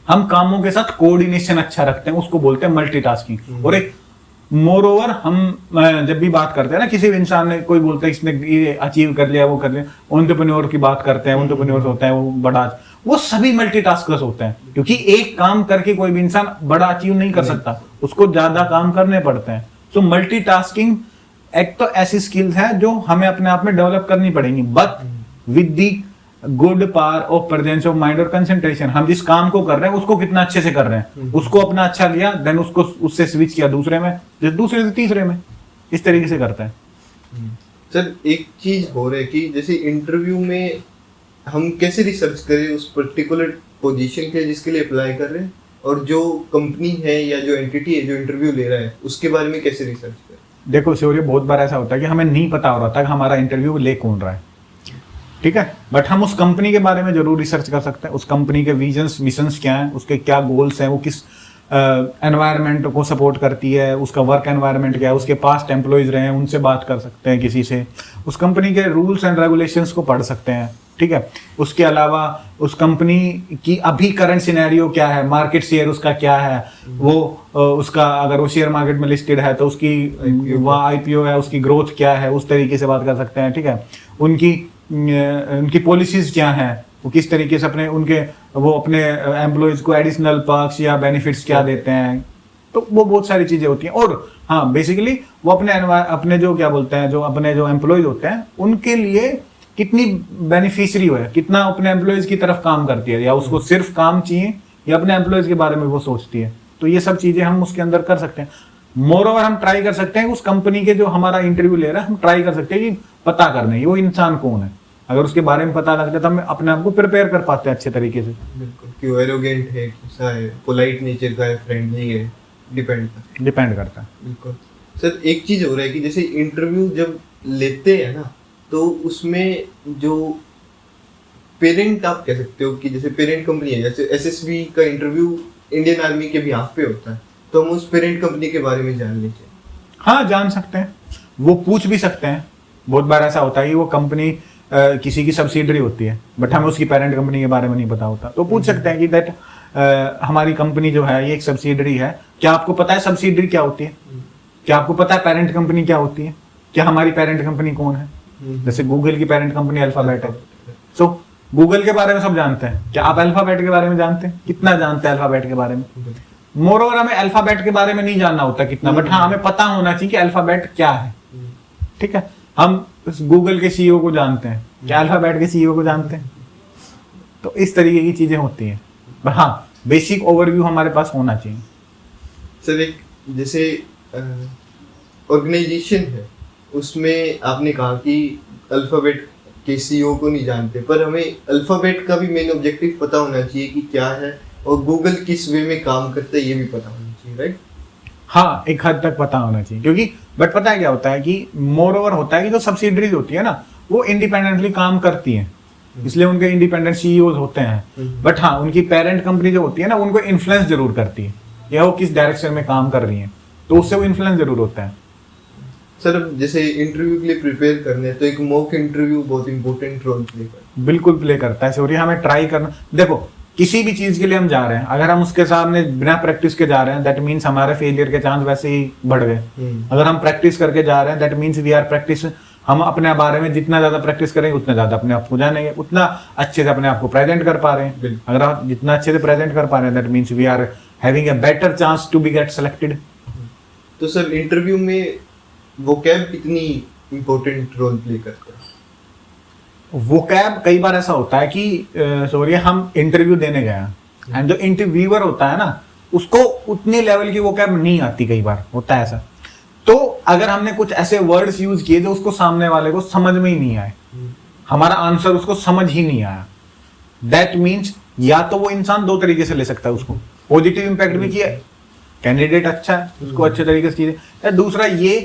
हम कामों के साथ कोऑर्डिनेशन अच्छा रखते हैं, उसको बोलते हैं मल्टीटास्किंग। और एक मोर ओवर हम जब भी बात करते हैं ना, किसी भी इंसान ने कोई बोलता है इसने ये अचीव कर लिया, वो कर लिया, एंटरप्रेन्योर की बात करते हैं, एंटरप्रेन्योर होता है वो बड़ा, वो सभी मल्टीटास्कर्स होते हैं, क्योंकि एक काम करके कोई भी इंसान बड़ा अचीव नहीं कर सकता, उसको ज्यादा काम करने पड़ते हैं। सो मल्टीटास्किंग एक तो ऐसी स्किल्स है जो हमें अपने आप में डेवलप करनी पड़ेंगी, but with the good power of presence of mind और कंसंट्रेशन। हम जिस काम को कर रहे हैं उसको कितना अच्छे से कर रहे हैं, उसको अपना अच्छा किया, देन उसको उससे स्विच किया दूसरे में, दूसरे से तीसरे में, इस तरीके से करते हैं। सर एक चीज हो रहा है कि जैसे इंटरव्यू में हम कैसे रिसर्च करें उस पर्टिकुलर पोजीशन के जिसके लिए अप्लाई कर रहे हैं, और जो कंपनी है या जो एंटिटी है जो इंटरव्यू ले रहा है उसके बारे में कैसे रिसर्च करें? देखो शौर्य, बहुत बार ऐसा होता है कि हमें नहीं पता हो रहा था कि हमारा इंटरव्यू ले कौन रहा है, ठीक है, बट हम उस कंपनी के बारे में जरूर रिसर्च कर सकते हैं। उस कंपनी के विजन्स मिशंस क्या हैं, उसके क्या गोल्स हैं, वो किस एनवायरनमेंट को सपोर्ट करती है, उसका वर्क एनवायरनमेंट क्या है, उसके पास्ट एम्प्लॉयज रहे हैं उनसे बात कर सकते हैं किसी से, उस कंपनी के रूल्स एंड रेगुलेशंस को पढ़ सकते हैं, ठीक है। उसके अलावा उस कंपनी की अभी करंट सिनेरियो क्या है, मार्केट शेयर उसका क्या है, वो उसका अगर वो शेयर मार्केट में लिस्टेड है तो उसकी वह आईपीओ है, उसकी ग्रोथ क्या है, उस तरीके से बात कर सकते हैं, ठीक है। उनकी पॉलिसीज क्या हैं, वो किस तरीके से वो अपने एम्प्लॉयज को एडिशनल पर्क्स या बेनिफिट्स क्या देते हैं, तो वो बहुत सारी चीजें होती हैं। और हाँ, बेसिकली वो अपने जो क्या बोलते हैं, जो अपने जो एम्प्लॉयज होते हैं उनके लिए कितनी बेनिफिशियरी है, कितना अपने एम्प्लॉयज की तरफ काम करती है, या उसको सिर्फ काम चाहिए या अपने एम्प्लॉयज के बारे में वो सोचती है, तो ये सब चीजें हम उसके अंदर कर सकते हैं। मोर ओवर हम ट्राई कर सकते हैं उस कंपनी के जो हमारा इंटरव्यू ले रहा है, हम ट्राई कर सकते हैं कि पता करने वो इंसान कौन है। अगर उसके बारे में पता लग जाए तो हम अपने आप को प्रिपेयर कर पाते हैं अच्छे तरीके से। बिल्कुल, कि वो एरोगेंट है, कैसा है, पोलाइट नेचर का है, फ्रेंडली है, डिपेंड करता है। बिल्कुल सर, एक चीज हो रहा है कि जैसे इंटरव्यू जब लेते हैं ना, तो उसमें जो पेरेंट आप कह सकते हो कि जैसे पेरेंट कंपनी है, जैसे एसएसबी का इंटरव्यू इंडियन आर्मी के बिहाफ पे होता है, तो हम उस पेरेंट कंपनी के बारे में जान लीजिए। हाँ, जान सकते हैं, वो पूछ भी सकते हैं। बहुत बार ऐसा होता है कि वो कंपनी किसी की सब्सिडरी होती है, बट हमें उसकी पेरेंट कंपनी के बारे में नहीं पता होता, तो पूछ सकते हैं कि दैट हमारी कंपनी जो है ये एक सब्सिडरी है, क्या आपको पता है सब्सिडरी क्या होती है, क्या आपको पता है पेरेंट कंपनी क्या होती है, क्या हमारी पेरेंट कंपनी कौन है। जैसे गूगल की पेरेंट कंपनी अल्फाबेट है, सो गूगल के बारे में सब जानते हैं, क्या आप अल्फाबेट के बारे में जानते हैं, कितना जानते हैं अल्फाबेट के बारे में। मोर ओवर हमें अल्फाबेट के बारे में नहीं जानना होता कितना, बट हाँ हमें पता होना चाहिए कि अल्फाबेट क्या है, ठीक है। हम गूगल के सीईओ को जानते हैं, क्या अल्फाबेट के सीईओ को जानते हैं, तो इस तरीके की चीजें होती हैं, पर हाँ बेसिक ओवरव्यू हमारे पास होना चाहिए। सर एक जैसे ऑर्गेनाइजेशन है, उसमें आपने कहा कि अल्फाबेट के सीईओ को नहीं जानते, पर हमें अल्फाबेट का भी मेन ऑब्जेक्टिव पता होना चाहिए कि क्या है, और गूगल किस वे में काम करता है ये भी पता होना चाहिए, राइट? हाँ, एक हद तक पता होना चाहिए, क्योंकि बट पता है क्या होता है कि मोर ओवर होता है कि जो सब्सिडरीज होती है ना, वो इंडिपेंडेंटली काम करती हैं, इसलिए उनके इंडिपेंडेंट सीईओ होते हैं, बट हाँ उनकी पेरेंट कंपनी जो होती है ना, उनको इन्फ्लुएंस जरूर करती है, या वो किस डायरेक्शन में काम कर रही है, तो उससे वो इन्फ्लुएंस जरूर होता है। सर अब जैसे इंटरव्यू के लिए प्रिपेयर करने, तो एक मॉक इंटरव्यू बहुत इंपॉर्टेंट रोल प्ले करता है। बिल्कुल प्ले करता है, सॉरी हमें ट्राई करना, देखो किसी भी चीज के लिए हम जा रहे हैं, अगर हम उसके सामने बिना प्रैक्टिस के जा रहे हैं, दैट मीन्स हमारे फेलियर के चांस वैसे ही बढ़ गए। अगर हम प्रैक्टिस करके जा रहे हैं, that means we are practice, हम अपने बारे में जितना ज्यादा प्रैक्टिस करेंगे उतना ज्यादा अपने आप को जानेंगे, उतना अच्छे से अपने आप को प्रेजेंट कर पा रहे हैं। अगर आप जितना अच्छे से प्रेजेंट कर पा रहे हैं, that means we are having a better chance to be get selected. तो सर इंटरव्यू में वोकैब कितनी इंपॉर्टेंट रोल प्ले करता है? वोकैब कई बार ऐसा होता है कि सॉरी हम इंटरव्यू देने गए हैं एंड जो इंटरव्यूअर होता है ना, उसको उतने लेवल की वोकैब नहीं आती, कई बार होता है ऐसा। तो अगर हमने कुछ ऐसे वर्ड्स यूज किए जो उसको सामने वाले को समझ में ही नहीं आए, हमारा आंसर उसको समझ ही नहीं आया, दैट मीन्स या तो वो इंसान दो तरीके से ले सकता है उसको, पॉजिटिव इंपैक्ट भी किया, कैंडिडेट अच्छा है, उसको अच्छे तरीके से चीजें, या दूसरा ये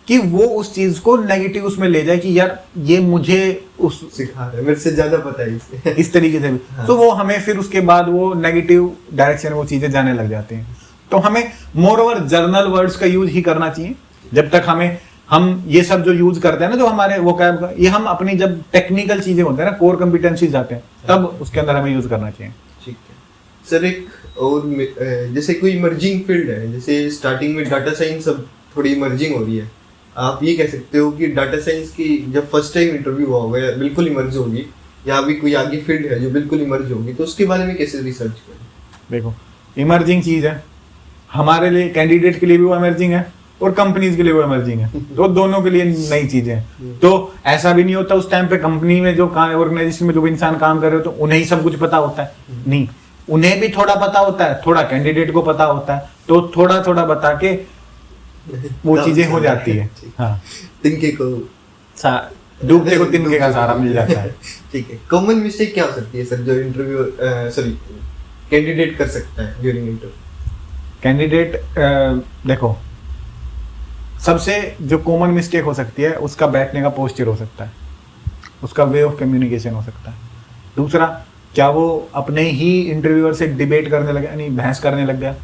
कि वो उस चीज को नेगेटिव उसमें ले जाए कि यार ये मुझे उस सिखा रहा है, मेरे से ज्यादा पता है इसे, इस तरीके से भी। हाँ। तो वो हमें फिर उसके बाद वो नेगेटिव डायरेक्शन वो चीजें जाने लग जाती हैं। तो हमें मोर ओवर जर्नल वर्ड्स का यूज ही करना चाहिए, जब तक हम ये सब जो यूज करते हैं ना, जो हमारे वोकैब का, ये हम अपनी जब टेक्निकल चीजें होते हैं ना, कोर कॉम्पिटेंसीज आते हैं, तब उसके अंदर हमें यूज करना चाहिए। ठीक है सर, एक और जैसे कोई इमर्जिंग फील्ड है, जैसे स्टार्टिंग में डाटा साइंस अब थोड़ी इमर्जिंग हो रही है, आप ये कह सकते हो कि डाटा साइंस की जब फर्स्ट टाइम इंटरव्यू हुआ होगा या बिल्कुल इमर्ज होगी, या अभी कोई आगे फील्ड है जो बिल्कुल इमर्ज होगी, तो उसके बारे में कैसे रिसर्च करें? देखो, इमर्जिंग चीज है, हमारे लिए कैंडिडेट के लिए भी वो इमर्जिंग है और कंपनीज के लिए वो इमर्जिंग है, तो दोनों के लिए नई चीजें हैं। तो ऐसा भी नहीं होता उस टाइम पे कंपनी में जो ऑर्गेनाइजेशन में जो भी इंसान काम कर रहे हो तो उन्हें ही सब कुछ पता होता है, नहीं, उन्हें भी थोड़ा पता होता है, थोड़ा कैंडिडेट को पता होता है, तो थोड़ा थोड़ा बता के वो चीजें हो जाती है। हाँ, तिनके को डूबते को तिनके का सहारा मिल जाता है। ठीक है, कॉमन मिस्टेक क्या हो सकती है सर जो इंटरव्यू कैंडिडेट कर सकता है ड्यूरिंग इंटरव्यू? कैंडिडेट देखो, सबसे जो कॉमन मिस्टेक हो सकती है उसका बैठने का पोस्चर हो सकता है, उसका वे ऑफ कम्युनिकेशन हो सकता है। दूसरा, क्या वो अपने ही इंटरव्यूअर से डिबेट करने लगे, यानी बहस करने लग गया।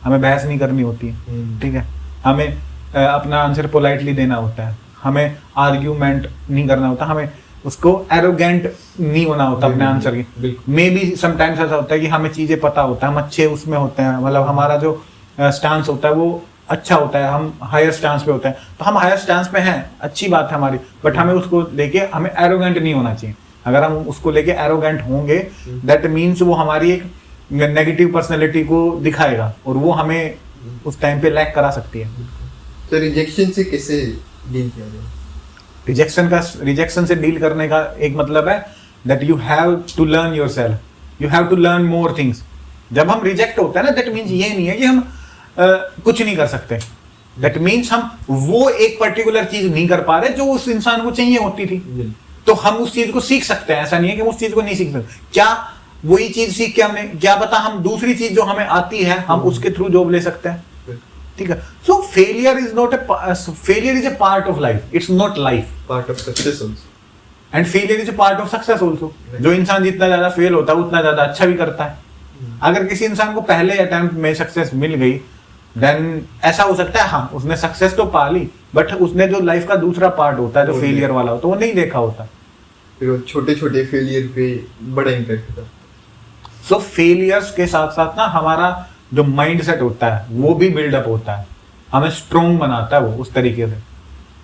हमें बहस नहीं करनी होती है, ठीक है, हमें अपना आंसर पोलाइटली देना होता है, हमें आर्ग्यूमेंट नहीं करना होता, हमें उसको एरोगेंट नहीं होना होता अपने आंसर की। मे बी समटाइम्स ऐसा होता है कि हमें चीजें पता होता है, हम अच्छे उसमें होते हैं, मतलब हमारा जो स्टांस होता है वो अच्छा होता है, हम हायर स्टांस पे होते हैं, तो हम हायर स्टांस पे हैं, अच्छी बात है हमारी, बट हमें उसको लेके हमें एरोगेंट नहीं होना चाहिए। अगर हम उसको लेके एरोगेंट होंगे, दैट मीन्स वो हमारी एक नेगेटिव पर्सनैलिटी को दिखाएगा और वो हमें उस टाइम पे लैक करा सकती है। तो रिजेक्शन से कैसे डील किया जाए? रिजेक्शन से डील करने का एक मतलब है that you have to learn yourself, you have to learn more things. जब हम रिजेक्ट होते हैं ना, दैट मीन्स ये नहीं है कि हम कुछ नहीं कर सकते, दैट मीन्स हम वो एक पर्टिकुलर चीज नहीं कर पा रहे जो उस इंसान को चाहिए होती थी, तो हम उस चीज को सीख सकते हैं, ऐसा नहीं है कि उस चीज को नहीं सीख सकते। क्या वही चीज सीख के हमने, क्या पता हम दूसरी चीज जो हमें आती है हम उसके थ्रू जॉब ले सकते हैं, ठीक है। सो failure is not failure is a part of life, it's not life, part of success also, and failure is a part of success also. जो इंसान जितना ज्यादा फेल होता है उतना ज्यादा अच्छा भी करता है। अगर किसी इंसान को पहले अटेम्प्ट में सक्सेस मिल गई, देन ऐसा हो सकता है, हाँ उसने सक्सेस तो पा ली, बट उसने जो लाइफ का दूसरा पार्ट होता है जो फेलियर वाला होता है वो नहीं देखा होता, फिर वो छोटे छोटे फेलियर पे बड़ा इम्पैक्ट होता है। सो फेलियर्स के साथ साथ ना हमारा जो माइंड सेट होता है वो भी बिल्डअप होता है, हमें स्ट्रोंग बनाता है वो उस तरीके से।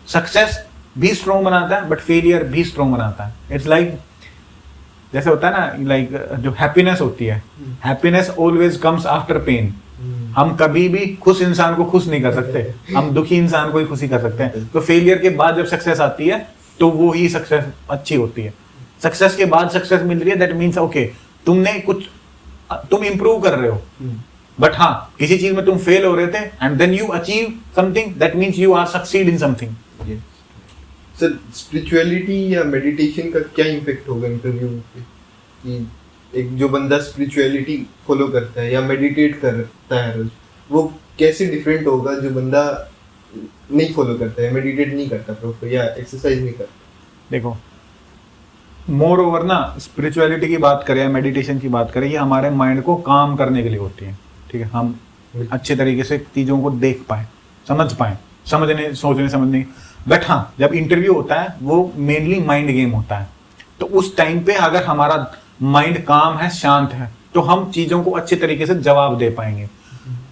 सक्सेस भी स्ट्रोंग बनाता है बट फेलियर भी स्ट्रोंग बनाता है। इट्स लाइक जैसे होता है ना, लाइक जो हैप्पीनेस होती है, happiness always comes after pain. हम कभी भी खुश इंसान को खुश नहीं कर सकते, हम दुखी इंसान को ही खुशी कर सकते हैं। तो फेलियर के बाद जब सक्सेस आती है तो वो ही सक्सेस अच्छी होती है। सक्सेस के बाद सक्सेस मिल रही है, दैट मीन्स ओके तुमने कुछ, तुम इंप्रूव कर रहे हो, बट हाँ किसी चीज में तुम फेल हो रहे थे and then you achieve something, that means you are succeed in something. Sir spirituality या मेडिटेशन का क्या इम्पैक्ट होगा इंटरव्यू पे, कि एक जो बंदा स्पिरिचुअलिटी फॉलो करता है या मेडिटेट करता है रोज, वो कैसे डिफरेंट होगा जो बंदा नहीं फॉलो करता है, मेडिटेट नहीं करता प्रॉपर या एक्सरसाइज नहीं करता? देखो, मोर ओवर ना स्पिरिचुअलिटी की बात करें या मेडिटेशन की बात करें, ये हमारे माइंड को काम करने के लिए होती है, ठीक है। हम अच्छे तरीके से चीज़ों को देख पाए, समझ पाए, समझने सोचने समझने। बट हाँ जब इंटरव्यू होता है वो मेनली माइंड गेम होता है, तो उस टाइम पे अगर हमारा माइंड काम है, शांत है, तो हम चीज़ों को अच्छे तरीके से जवाब दे पाएंगे।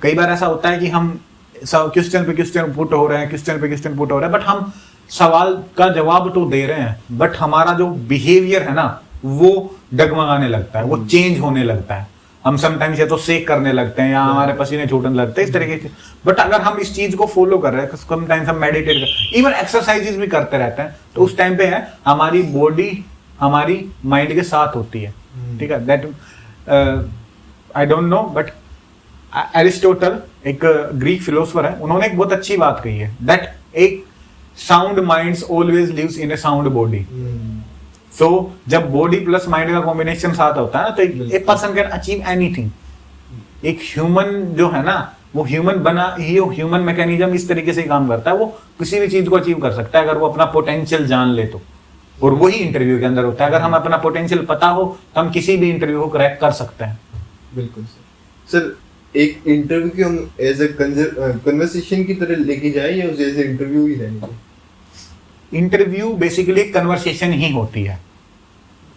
कई बार ऐसा होता है कि हम क्वेश्चन पे क्वेश्चन पुट हो रहे हैं, क्वेश्चन पे क्वेश्चन पुट हो रहे हैं, बट हम सवाल का जवाब तो दे रहे हैं, बट हमारा जो बिहेवियर है ना वो डगमगाने लगता है, वो चेंज होने लगता है। हम समटाइम्स या तो सेक करने लगते हैं या हमारे पसीने छूटने लगते हैं, इस तरीके से। बट अगर हम इस चीज को फॉलो कर रहे हैं, समटाइम्स हम मेडिटेट कर, इवन एक्सरसाइजेस भी करते रहते हैं, तो उस टाइम पे है हमारी बॉडी हमारी माइंड के साथ होती है, ठीक है। That I don't no, but Aristotle एक ग्रीक फिलोसफर है, उन्होंने एक बहुत अच्छी बात कही है, दैट एक sound minds always lives in a sound body. So जब बॉडी प्लस माइंड का कॉम्बिनेशन साथ होता है ना, तो एक पर्सन कैन अचीव एनीथिंग। एक ह्यूमन जो है ना, वो ह्यूमन बना ही, ह्यूमन मैकेनिज्म इस तरीके से काम करता है, वो किसी भी चीज को अचीव कर सकता है अगर वो अपना पोटेंशियल जान ले तो। और वही इंटरव्यू के अंदर होता है, अगर हम अपना पोटेंशियल पता हो तो हम किसी भी इंटरव्यू को क्रैक कर सकते हैं। बिल्कुल सर, एक इंटरव्यू को हम एज अ कन्वर्सेशन की तरह लेके जाए या उसे एज अ इंटरव्यू ही रहने दें? इंटरव्यू बेसिकली एक कन्वर्सेशन ही होती है,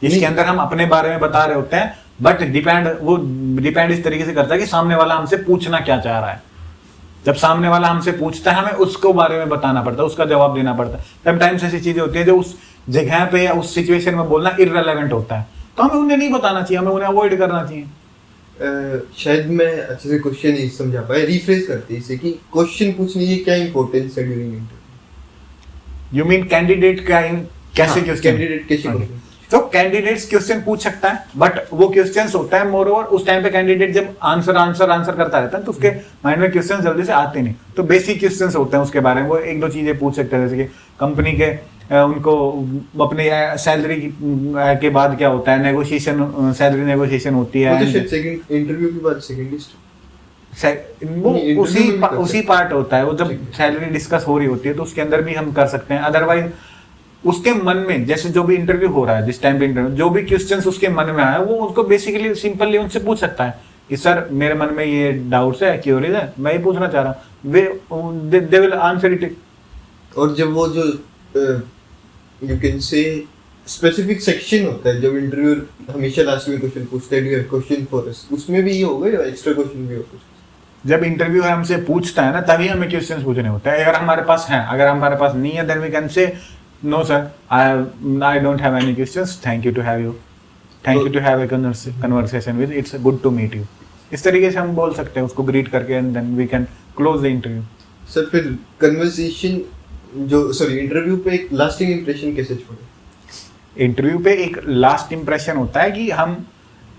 जिसके अंदर हम अपने बारे में बता रहे होते हैं, बट डिपेंड इस तरीके से करता है कि सामने वाला हमसे पूछना क्या चाह रहा है। जब सामने वाला हमसे पूछता है, हमें उसको बारे में बताना पड़ता है, उसका जवाब देना पड़ता है। समटाइम्स ऐसी चीजें होती है जो उस जगह पे या उस सिचुएशन में बोलना इररेलेवेंट होता है, तो हमें उन्हें नहीं बताना चाहिए, हमें उन्हें अवॉइड करना चाहिए। शायद मैं अच्छे से क्वेश्चन नहीं समझा पाया, रिफ्रेश करते हैं इसे कि क्वेश्चन पूछने की क्या इंपॉर्टेंस है during interview. You mean candidate कैसे क्वेश्चन, कैंडिडेट कैसे क्वेश्चन, तो कैंडिडेट्स क्वेश्चन पूछ सकता है, बट वो क्वेश्चंस होता है मोर ओवर उस टाइम पे कैंडिडेट जब आंसर करता रहता है तो उसके माइंड में क्वेश्चन जल्दी से आते नहीं, तो बेसिक क्वेश्चंस होते हैं उसके बारे में, वो एक दो चीजें पूछ सकते हैं, जैसे कि कंपनी के उनको अपने सैलरी के बाद क्या होता है, नेगोशिएशन, सैलरी नेगोशिएशन होती है, इंटरव्यू के बाद सेकंड लिस्ट वो उसी पार्ट होता है, वो जब सैलरी डिस्कस हो रही होती है तो उसके अंदर भी हम कर सकते हैं। अदरवाइज उसके मन में जैसे जो भी इंटरव्यू हो रहा है, जिस टाइम पे इंटरव्यू, जो भी क्वेश्चंस उसके मन में आया वो उसको बेसिकली सिंपली उनसे पूछ सकता है कि सर मेरे मन में ये डाउट्स है, क्यूरीज है, मैं ये पूछना चाह रहा हूँ, दे विल आंसर इट। और जब वो जो you can say specific section होता है, जब इंटरव्यू हमेशा लास्ट में क्वेश्चन पूछता है, do you have question for us, उसमें भी ये होगा या एक्स्ट्रा क्वेश्चन भी होगा? जब इंटरव्यू हमसे पूछता है ना, तभी हमें क्वेश्चंस पूछने होते हैं। अगर हमारे पास है, अगर हमारे पास नहीं है, then we can say no sir, I don't have any questions, thank you to have a conversation with, it's good to meet you. इस तरीके से हम बोल सकते हैं उसको ग्रीट करके, and then we can close the interview. Sir फिर कन्वर्सेशन इंटरव्यू पे एक लास्टिंग इंप्रेशन कैसे छोड़े? इंटरव्यू पे एक लास्ट इंप्रेशन होता है कि हम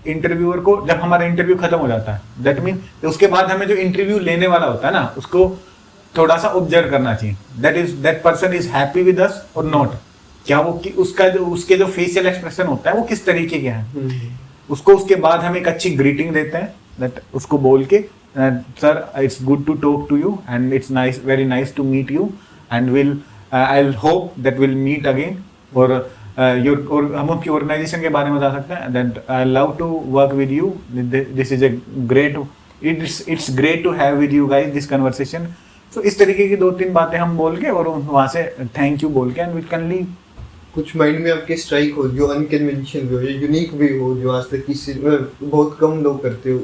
इंटरव्यूअर को, जब हमारा इंटरव्यू खत्म हो जाता है, दैट मीन उसके बाद हमें जो इंटरव्यू लेने वाला होता है ना, उसको थोड़ा सा ऑब्जर्व करना चाहिए, that person is happy with us और नॉट। क्या वो उसके जो फेशियल एक्सप्रेशन होता है वो किस तरीके के हैं, उसको उसके बाद हम एक अच्छी ग्रीटिंग देते हैं, दैट उसको बोल के sir it's good to talk to you and it's nice, very nice to meet you and I will hope that will meet again. और और हम उसकी ऑर्गेनाइजेशन के बारे में बता सकते हैं, that I love to work with you, this is a great, it's great to have with you guys this conversation. तो इस तरीके की 2-3 बातें हम बोल के और वहां से थैंक यू बोल के एंड वी कैन लीव। कुछ माइंड में आपके स्ट्राइक हो जो अनकन्वेंशनल भी हो, यूनिक भी हो, जो आज तक किसी बहुत कम लोग करते हो,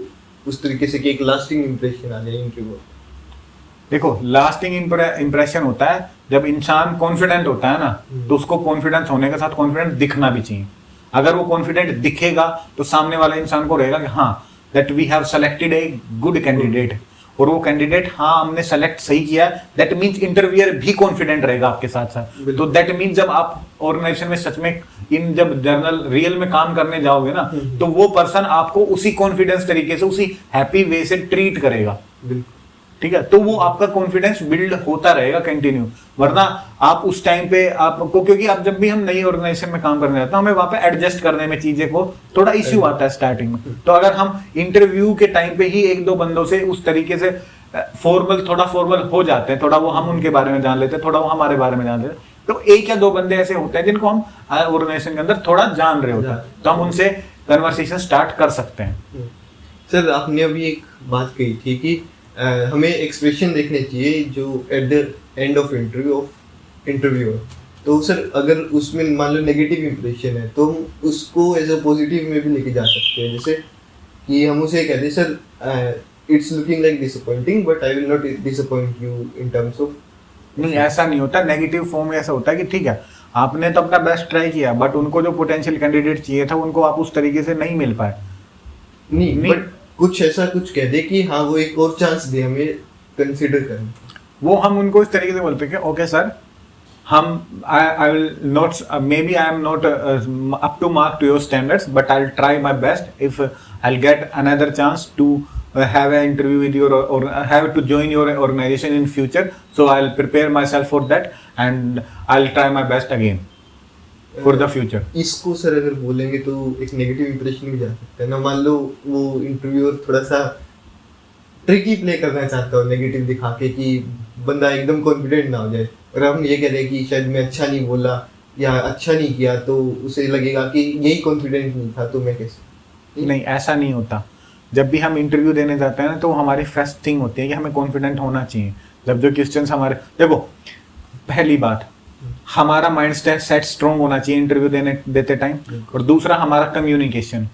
उस तरीके से कि एक लास्टिंग इंप्रेशन आ जाए इंटरव्यू? देखो, लास्टिंग इंप्रेशन होता है जब इंसान कॉन्फिडेंट होता है ना, तो उसको कॉन्फिडेंस होने के साथ कॉन्फिडेंट दिखना भी चाहिए। अगर वो कॉन्फिडेंट दिखेगा तो सामने वाले इंसान को रहेगा कि हाँ, that we have selected a good candidate, और वो कैंडिडेट हाँ हमने सेलेक्ट सही किया, दैट मींस इंटरव्यूअर भी कॉन्फिडेंट रहेगा आपके साथ साथ। तो दैट मींस जब आप ऑर्गेनाइजेशन में सच में जब जर्नल रियल में काम करने जाओगे ना, तो वो पर्सन आपको उसी कॉन्फिडेंस तरीके से, उसी हैप्पी वे से ट्रीट करेगा, ठीक है? तो वो आपका कॉन्फिडेंस बिल्ड होता रहेगा कंटिन्यू। वरना आप उस टाइम पे आपको, क्योंकि आप जब भी हम नई ऑर्गेनाइजेशन में काम करने जाते हैं, हमें वहां पे एडजस्ट करने में चीजें को थोड़ा इश्यू आता है स्टार्टिंग में। तो अगर हम इंटरव्यू के टाइम पे ही 1-2 बंदों से उस तरीके से थोड़ा फॉर्मल हो जाते हैं, थोड़ा वो हम उनके बारे में जान लेते हैं, थोड़ा वो हमारे बारे में जान लेते हैं, तो 1 या 2 बंदे ऐसे होते हैं जिनको हम ऑर्गेनाइजेशन के अंदर थोड़ा जान रहे होते हैं, तो हम उनसे कन्वर्सेशन स्टार्ट कर सकते हैं। सर आपने अभी एक बात कही थी कि हमें एक्सप्रेशन देखने चाहिए जो at the end of interview. तो सर अगर उसमें मान लो नेगेटिव इंप्रेशन है तो हम उसको एज अ पॉजिटिव में भी लेके जा सकते हैं, जैसे कि हम उसे कहते हैं sir it's looking like disappointing but I will not disappoint you in terms of. नहीं, ऐसा नहीं होता। नेगेटिव फॉर्म में ऐसा होता है कि ठीक है, आपने तो अपना बेस्ट ट्राई किया, बट उनको जो पोटेंशियल कैंडिडेट चाहिए था उनको आप उस तरीके से नहीं मिल पाए। नहीं, बट कुछ ऐसा कुछ कह दे कि हाँ वो एक और चांस दे हमें कंसीडर करने, वो हम उनको इस तरीके से बोलते हैं कि ओके सर, हम I will not, maybe I am not up to mark to your standards, but I will try my best if I will get another chance to have an interview with your or have to join your organization in future, so I'll prepare myself for that and I'll try my best again for the future। इसको sir अगर बोलेंगे तो एक negative impression भी जा सकता है ना। मान लो वो इंटरव्यूअर थोड़ा सा ट्रिकी प्ले करना चाहता हो, नेगेटिव दिखा के कि बंदा एकदम कॉन्फिडेंट ना हो जाए, और हम ये कह रहे कि शायद मैं अच्छा नहीं बोला या अच्छा नहीं किया, तो उसे लगेगा कि यही कॉन्फिडेंट नहीं था तो मैं कैसे। नहीं, ऐसा नहीं होता। जब भी हम इंटरव्यू देने जाते हैं ना, तो हमारी फर्स्ट थिंग होती है कि हमें कॉन्फिडेंट होना चाहिए। जब जो क्वेश्चंस हमारे, देखो पहली बात हमारा माइंड सेट स्ट्रॉन्ग होना चाहिए इंटरव्यू देते टाइम, और दूसरा हमारा कम्युनिकेशन।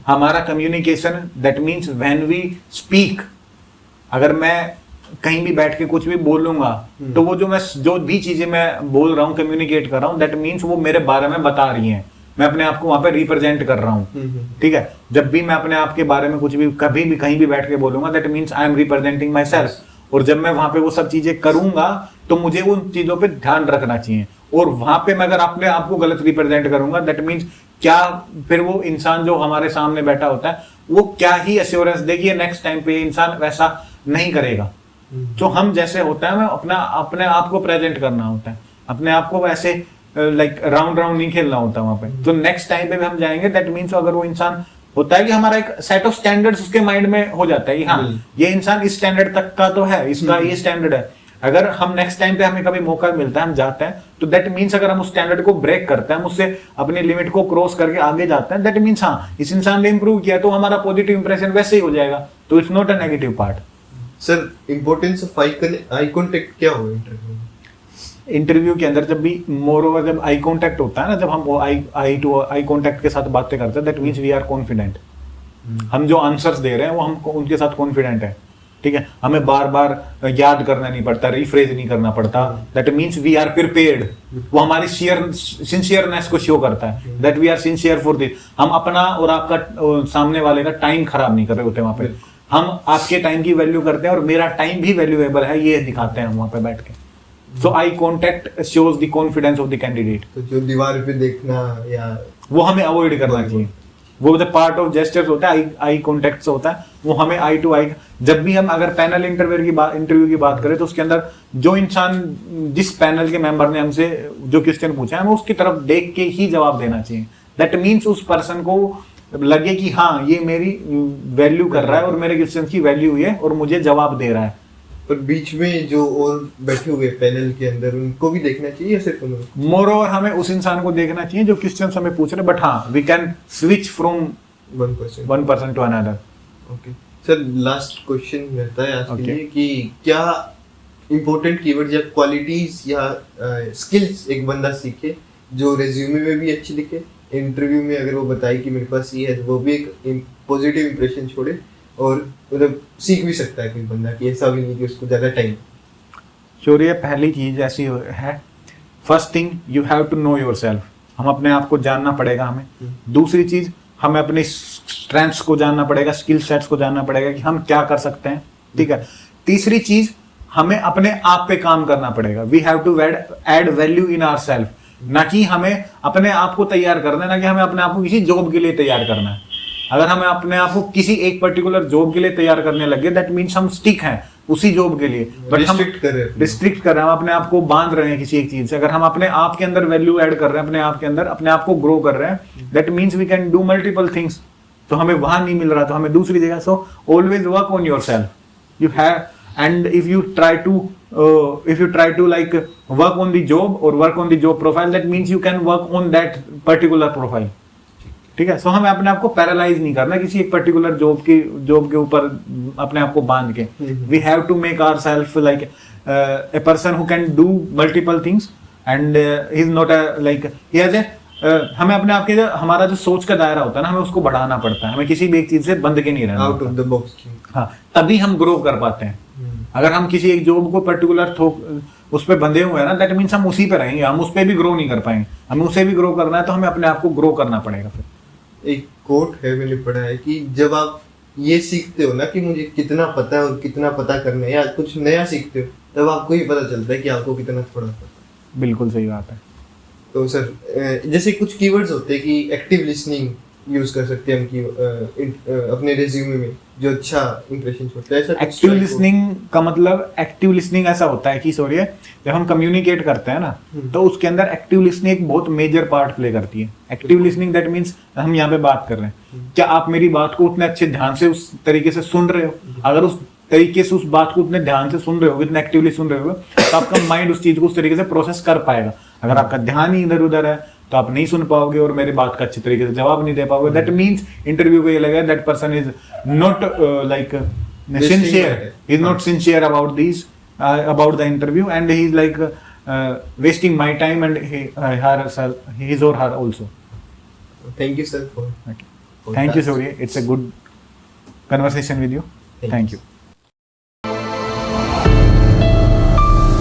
हमारा communication that means when we speak, अगर मैं कहीं भी बैठ के कुछ भी बोलूंगा तो वो जो भी चीजें मैं बोल रहा हूँ, कम्युनिकेट कर रहा हूँ, दैट मीन्स वो मेरे बारे में बता रही हैं, मैं अपने आप को वहां पे रिप्रेजेंट कर रहा हूँ। ठीक है, जब भी मैं अपने आप के बारे में कुछ भी कभी भी कहीं भी बैठ के बोलूंगा, that means I am representing my self. और जब मैं वहां पे वो सब चीजें करूंगा तो मुझे उन चीजों पे ध्यान रखना चाहिए। और वहां पे मैं अगर अपने आप को गलत रिप्रेजेंट करूंगा, दैट मीन्स क्या फिर वो इंसान जो हमारे सामने बैठा होता है वो क्या ही एश्योरेंस देगी नेक्स्ट टाइम पे इंसान वैसा नहीं करेगा। जो हम जैसे होता है, हमें अपने आप को प्रेजेंट करना होता है, अपने आप को वैसे लाइक राउंड नहीं खेलना होता वहां पे। तो नेक्स्ट टाइम पे भी हम जाएंगे, दैट मीन्स अगर वो इंसान होता है कि हमारा एक सेट ऑफ स्टैंडर्ड्स उसके माइंड में हो जाता है कि हाँ ये इंसान इस स्टैंडर्ड तक का तो है, इसका ये स्टैंडर्ड है। अगर हम नेक्स्ट टाइम पे हमें कभी मौका मिलता है, हम जाते हैं, तो दैट मीन्स अगर हम उस स्टैंडर्ड को ब्रेक करते हैं, हम उससे अपनी लिमिट को क्रॉस करके आगे जाते हैं, दैट मीन्स हाँ इस इंसान ने इंप्रूव किया, तो हमारा पॉजिटिव इंप्रेशन वैसे ही हो जाएगा। तो it's not a negative part. Sir importance of eye contact क्या हो इंटरव्यू में? इंटरव्यू के अंदर जब भी मोर ओवर जब आई कांटेक्ट होता है ना, जब हम आई टू आई कांटेक्ट के साथ बातें करते हैं, that means we are confident. हम जो आंसर्स दे रहे हैं वो हम उनके साथ कॉन्फिडेंट है। ठीक है, हमें बार बार याद करना नहीं पड़ता, रिफ्रेज नहीं करना पड़ता, that means we are prepared. वो हमारी सिंसियरनेस को शो करता है, that we are sincere for this. हम अपना और आपका सामने वाले का टाइम खराब नहीं कर रहे होते वहां पे, हम आपके टाइम की वैल्यू करते हैं और मेरा टाइम भी वैल्यूएबल है, ये दिखाते हैं हम वहां पे बैठ के। So eye contact shows the confidence of the candidate. तो जो दीवार पे देखना या वो हमें अवॉइड करना चाहिए, वो द पार्ट ऑफ जेस्चर्स होता है, आई कॉन्टेक्ट होता है, वो हमें आई टू आई। जब भी हम अगर पैनल इंटरव्यू की बात करें, तो उसके अंदर जो इंसान जिस पैनल के मेंबर ने हमसे जो क्वेश्चन पूछा है, हमें उसकी तरफ देख के ही जवाब देना चाहिए। दैट मीन्स उस पर्सन को लगे कि हाँ ये मेरी वैल्यू कर रहा है और मेरे क्वेश्चन की वैल्यू है और मुझे जवाब दे रहा है। पर बीच में जो और बैठे हुए पैनल के अंदर उनको भी देखना चाहिए, सिर्फ उन्हें? मोर ओवर हमें उस इंसान को देखना चाहिए जो क्वेश्चन हमें पूछ रहे, बट हाँ we can switch from one person to another. Okay sir, last question रहता है आज के लिए कि क्या इंपॉर्टेंट कीवर्ड या क्वालिटीज या स्किल्स एक बंदा सीखे जो रेज्यूमे में भी अच्छी दिखे, इंटरव्यू में अगर वो बताए कि मेरे पास ये है, तो वो भी एक पॉजिटिव इंप्रेशन छोड़े, और मतलब सीख भी सकता है कोई बंदा कि ऐसा भी नहीं कि उसको ज़्यादा टाइम। शौर्य, पहली चीज ऐसी है, first thing you have to know yourself. हम अपने आप को जानना पड़ेगा हमें। दूसरी चीज, हमें अपने स्ट्रेंथ्स को जानना पड़ेगा, स्किल सेट्स को जानना पड़ेगा कि हम क्या कर सकते हैं। ठीक है। तीसरी चीज, हमें अपने आप पे काम करना पड़ेगा। We have to add value in ourself, ना कि हमें अपने आप को तैयार करना है, ना कि हमें अपने आप को किसी जॉब के लिए तैयार करना है। अगर हमें अपने आप को किसी एक पर्टिकुलर जॉब के लिए तैयार करने लगे, दैट मीन्स हम स्टिक हैं उसी जॉब के लिए, बट हम रिस्ट्रिक्ट कर रहे हैं, हम अपने आप को बांध रहे हैं किसी एक चीज से। अगर हम अपने आप के अंदर वैल्यू ऐड कर रहे हैं, अपने आप के अंदर अपने आप को ग्रो कर रहे हैं, that means we can do multiple things. तो हमें वहां नहीं मिल रहा तो हमें दूसरी जगह। So always work on yourself, you have, and if you try to like work on the job or work on the job profile, that means you can work on that particular profile. ठीक है। सो हमें अपने आप को paralyse नहीं करना किसी एक पर्टिकुलर जॉब के ऊपर अपने आप को बांध के। We have to make ourself like a person who can do multiple things and he is not like हमें अपने आप के हमारा जो सोच का दायरा होता है ना, हमें उसको बढ़ाना पड़ता है। हमें किसी भी एक चीज से बंद के नहीं रहना, आउट ऑफ द बॉक्स। हाँ, तभी हम ग्रो कर पाते हैं। अगर हम किसी एक जॉब को पर्टिकुलर उस पर बंधे हुए हैं ना, दैट मीन्स हम उसी पे रहेंगे, हम उस पर भी ग्रो नहीं कर पाएंगे। हमें उसे भी ग्रो करना है, तो हमें अपने आप को ग्रो करना पड़ेगा। फिर एक कोट है, मैंने पढ़ा है कि जब आप ये सीखते हो ना कि मुझे कितना पता है और कितना पता करना है, या कुछ नया सीखते हो, तब आपको ही पता चलता है कि आपको कितना थोड़ा पता है। बिल्कुल सही बात है। तो सर जैसे कुछ कीवर्ड्स होते हैं कि एक्टिव लिसनिंग यूज कर सकते हैं हम कि अपने रिज्यूमे में जो अच्छा इंप्रेशन छोड़ता है। एक्टिव लिसनिंग का मतलब, एक्टिव लिसनिंग ऐसा होता है कि सॉरी, जब हम कम्युनिकेट करते हैं ना, तो उसके अंदर एक्टिव लिसनिंग एक बहुत मेजर पार्ट प्ले करती है। एक्टिव लिसनिंग दैट मीन्स हम यहाँ पे बात कर रहे हैं, क्या आप मेरी बात को उतने अच्छे ध्यान से उस तरीके से सुन रहे हो? अगर उस तरीके से उस बात को उतने ध्यान से सुन रहे हो, इतने एक्टिवली सुन रहे हो, तो आपका माइंड उस चीज को उस तरीके से प्रोसेस कर पाएगा। अगर आपका ध्यान ही इधर उधर है तो आप नहीं सुन पाओगे और मेरी बात का अच्छे तरीके से जवाब नहीं दे पाओगे। दैट मीन्स इंटरव्यू को ये लगेगा that person is not like sincere, is not sincere about this about the interview, and he is like wasting my time and his or her also. Thank you sir for okay. Thank you, Surya. It's a good conversation with you. Thank Thank you. you.